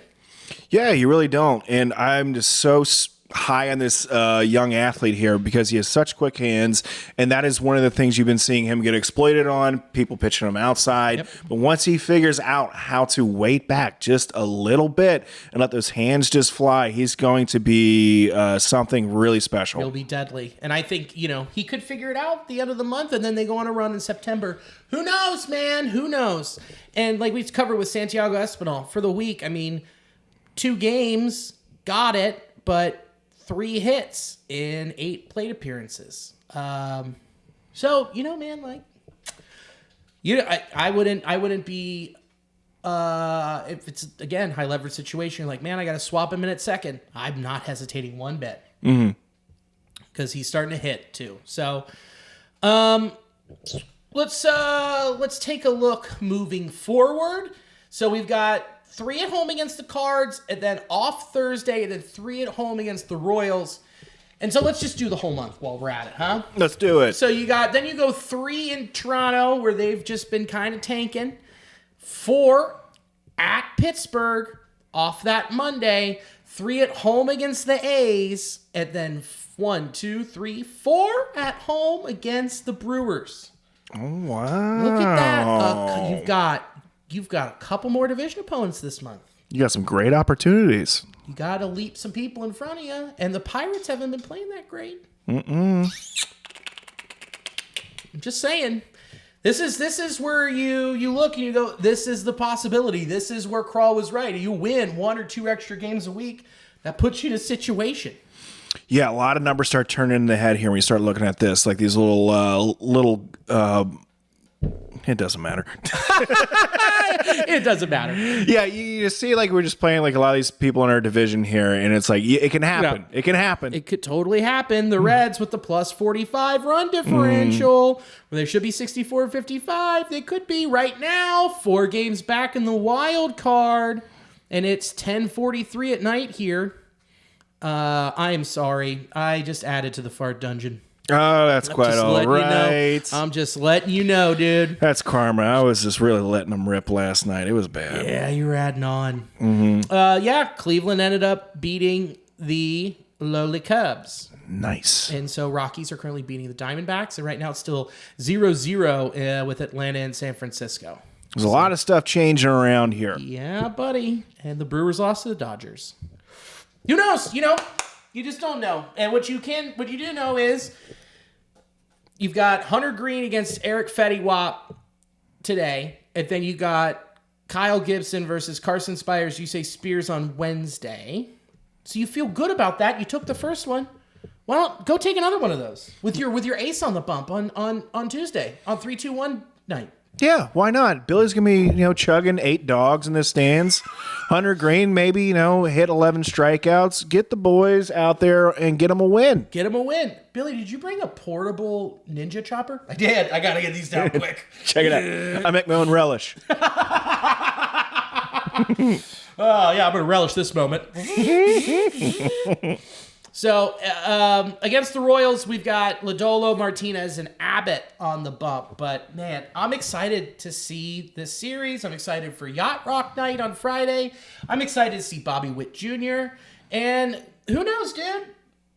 S2: Yeah, you really don't. And I'm just so high on this young athlete here because he has such quick hands, and that is one of the things you've been seeing him get exploited on, people pitching him outside. Yep. But once he figures out how to wait back just a little bit and let those hands just fly, he's going to be something really special.
S1: He'll be deadly. And I think, he could figure it out at the end of the month, and then they go on a run in September. Who knows, man? Who knows? And like we've covered with Santiago Espinal for the week, I mean, 2 games, got it, but 3 hits in 8 plate appearances. So, man, like, I wouldn't be, if it's, again, high leverage situation, like, man, I got to swap him in at second. I'm not hesitating one bit. Mm-hmm. Because he's starting to hit, too. So, let's take a look moving forward. So we've got 3 at home against the Cards, and then off Thursday, and then 3 at home against the Royals. And so let's just do the whole month while we're at it, huh?
S2: Let's do it.
S1: So you go 3 in Toronto, where they've just been kind of tanking. 4 at Pittsburgh off that Monday. 3 at home against the A's, and then 1, 2, 3, 4 at home against the Brewers.
S2: Oh, wow.
S1: Look at that. You've got a couple more division opponents this month.
S2: You got some great opportunities.
S1: You got to leap some people in front of you, and the Pirates haven't been playing that great.
S2: I'm
S1: just saying. This is where you look and you go, this is the possibility. This is where Krall was right. You win 1 or 2 extra games a week. That puts you in a situation.
S2: Yeah, a lot of numbers start turning in the head here when you start looking at this. Like these little it doesn't matter.
S1: It doesn't matter.
S2: Yeah, you see, like, we're just playing like a lot of these people in our division here, and it's like, it can happen. It can happen.
S1: It could totally happen. The Reds with the plus 45 run differential, where they should be 64-55. They could be right now 4 games back in the wild card, and it's 10:43 at night here. I am sorry. I just added to the fart dungeon.
S2: Oh, that's quite all right.
S1: I'm just letting you know, dude.
S2: That's karma. I was just really letting them rip last night. It was bad.
S1: Yeah, you were adding on. Cleveland ended up beating the lowly Cubs.
S2: Nice.
S1: And so Rockies are currently beating the Diamondbacks, and right now it's still 0-0 with Atlanta and San Francisco.
S2: There's a lot of stuff changing around here.
S1: Yeah, buddy. And the Brewers lost to the Dodgers. Who knows? You just don't know. And what you do know is you've got Hunter Green against Eric Fetty-Wap today, and then you got Kyle Gibson versus Carson Spires. You say Spears on Wednesday. So you feel good about that. You took the first one. Why don't go take another one of those with your ace on the bump on Tuesday on 3-2-1 night.
S2: Yeah, why not? Billy's going to be, chugging 8 dogs in the stands. Hunter Green, maybe, hit 11 strikeouts. Get the boys out there and get them a win.
S1: Get them a win. Billy, did you bring a portable ninja chopper? I did. I got to get these down quick.
S2: Check it out. I make my own relish.
S1: Oh, yeah, I'm going to relish this moment. So, against the Royals, we've got Lodolo, Martinez, and Abbott on the bump. But, man, I'm excited to see this series. I'm excited for Yacht Rock Night on Friday. I'm excited to see Bobby Witt Jr. And who knows, dude?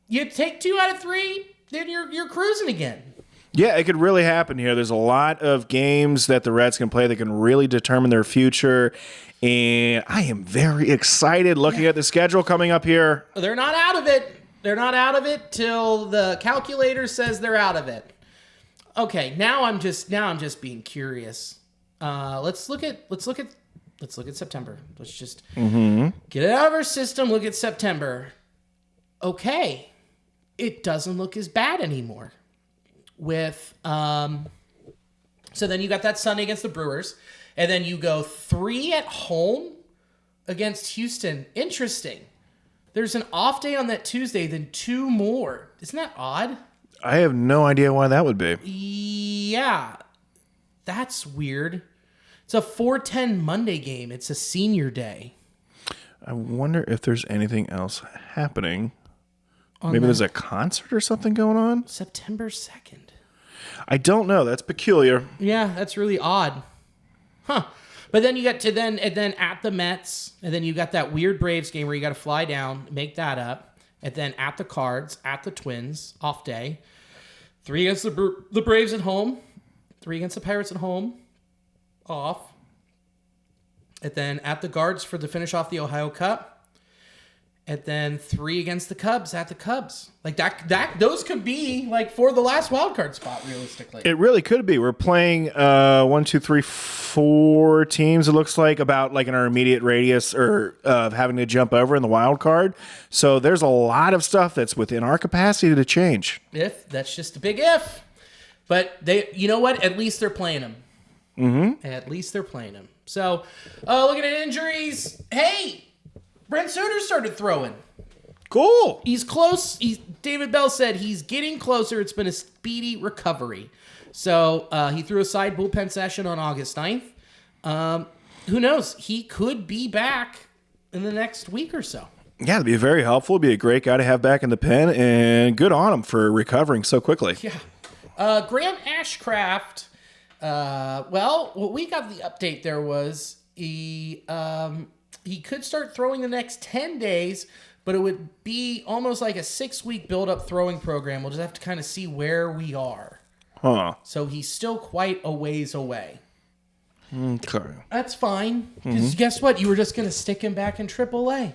S1: You take 2 out of 3, then you're cruising again.
S2: Yeah, it could really happen here. There's a lot of games that the Reds can play that can really determine their future. And I am very excited looking at the schedule coming up here.
S1: They're not out of it. They're not out of it till the calculator says they're out of it. Okay, now I'm just being curious. Let's look at September. Let's just get it out of our system. Look at September. Okay, it doesn't look as bad anymore. With so then you got that Sunday against the Brewers, and then you go 3 at home against Houston. Interesting. There's an off day on that Tuesday, then 2 more. Isn't that odd?
S2: I have no idea why that would be.
S1: Yeah, that's weird. It's a 4:10 Monday game. It's a senior day.
S2: I wonder if there's anything else happening. Maybe there's a concert or something going on?
S1: September 2nd.
S2: I don't know. That's peculiar.
S1: Yeah, that's really odd. Huh. But then you got to then at the Mets, and then you got that weird Braves game where you got to fly down, make that up, and then at the Cards, at the Twins, off day. 3 against the Braves at home, 3 against the Pirates at home, off. And then at the Guards for the finish off the Ohio Cup. And then 3 against the Cubs at the Cubs. Like that those could be like for the last wild card spot, realistically.
S2: It really could be. We're playing 1, 2, 3, 4 teams. It looks like about like in our immediate radius or having to jump over in the wild card. So there's a lot of stuff that's within our capacity to change.
S1: If that's just a big if. But they, you know what? At least they're playing them. Mm-hmm. At least they're playing them. So, looking at injuries. Hey, Brent Suter started throwing.
S2: Cool.
S1: He's close. David Bell said he's getting closer. It's been a speedy recovery. So he threw a side bullpen session on August 9th. Who knows? He could be back in the next week or so.
S2: Yeah, it'd be very helpful. It'd be a great guy to have back in the pen, and good on him for recovering so quickly.
S1: Yeah. Graham Ashcraft. What we got the update there was he could start throwing the next 10 days, but it would be almost like a 6-week build-up throwing program. We'll just have to kind of see where we are.
S2: Huh.
S1: So he's still quite a ways away.
S2: Okay.
S1: That's fine. Because guess what? You were just going to stick him back in AAA.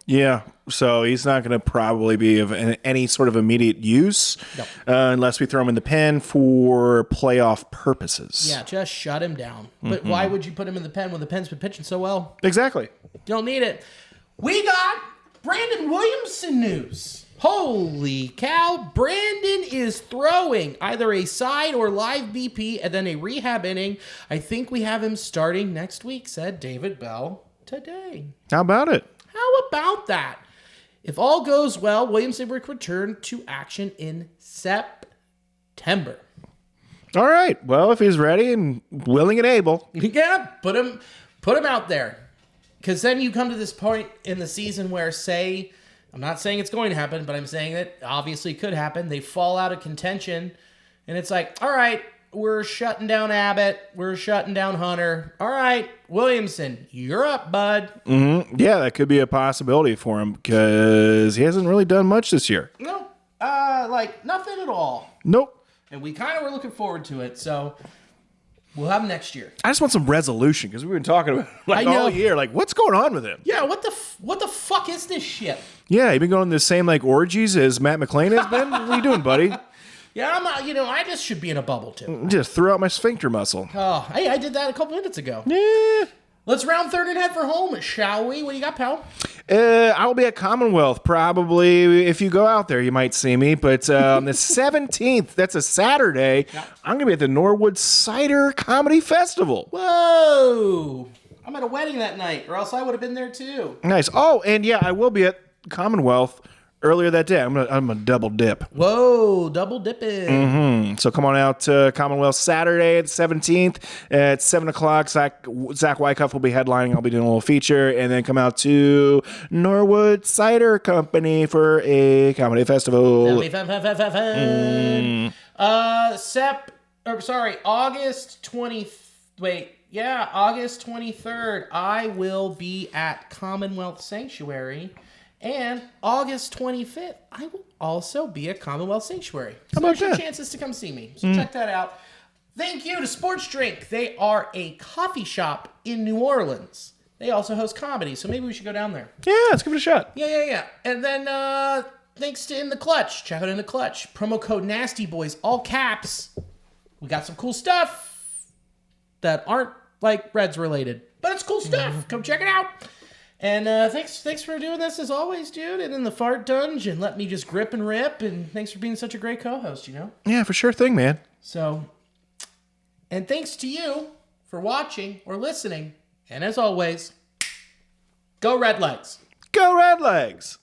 S2: Yeah, so he's not going to probably be of any sort of immediate use unless we throw him in the pen for playoff purposes.
S1: Yeah, just shut him down. But why would you put him in the pen when the pen's been pitching so well?
S2: Exactly.
S1: You don't need it. We got Brandon Williamson news. Holy cow. Brandon is throwing either a side or live BP and then a rehab inning. I think we have him starting next week, said David Bell today.
S2: How about it?
S1: How about that? If all goes well, Williamson will return to action in September.
S2: All right. Well, if he's ready and willing and able.
S1: Yeah, put him out there. Because then you come to this point in the season where, say, I'm not saying it's going to happen, but I'm saying that obviously could happen. They fall out of contention, and it's like, all right, we're shutting down Abbott. We're shutting down Hunter. All right, Williamson, you're up, bud.
S2: Mm-hmm. Yeah, that could be a possibility for him because he hasn't really done much this year.
S1: No, nothing at all.
S2: Nope.
S1: And we kind of were looking forward to it, so we'll have him next year.
S2: I just want some resolution because we've been talking about it all year. Like, what's going on with him?
S1: Yeah, what the fuck is this shit?
S2: Yeah, you've been going to the same orgies as Matt McLain has been. What are you doing, buddy?
S1: Yeah, I just should be in a bubble too.
S2: Just threw out my sphincter muscle.
S1: Oh, hey, I did that a couple minutes ago.
S2: Yeah.
S1: Let's round third and head for home, shall we? What do you got, pal?
S2: I will be at Commonwealth probably. If you go out there, you might see me. But on the 17th, that's a Saturday, I'm going to be at the Norwood Cider Comedy Festival.
S1: Whoa. I'm at a wedding that night, or else I would have been there too.
S2: Nice. Oh, and yeah, I will be at Commonwealth earlier that day. I'm gonna double dip.
S1: Whoa, double dipping.
S2: So come on out to Commonwealth Saturday, the 17th at 7 o'clock. Zach Wyckoff will be headlining. I'll be doing a little feature, and then come out to Norwood Cider Company for a comedy festival.
S1: That'll be fun. August 23rd, I will be at Commonwealth Sanctuary. And August 25th, I will also be at Commonwealth Sanctuary.
S2: How about that?
S1: Chances to come see me. So check that out. Thank you to Sports Drink. They are a coffee shop in New Orleans. They also host comedy, so maybe we should go down there.
S2: Yeah, let's give it a shot.
S1: Yeah. And then thanks to In the Clutch. Check out In the Clutch. Promo code Nasty Boys, all caps. We got some cool stuff that aren't like Reds related, but it's cool stuff. Come check it out. And thanks for doing this as always, dude. And in the fart dungeon, let me just grip and rip. And thanks for being such a great co-host,
S2: Yeah, for sure thing, man.
S1: So, and thanks to you for watching or listening. And as always, go Red Legs.
S2: Go Red Legs.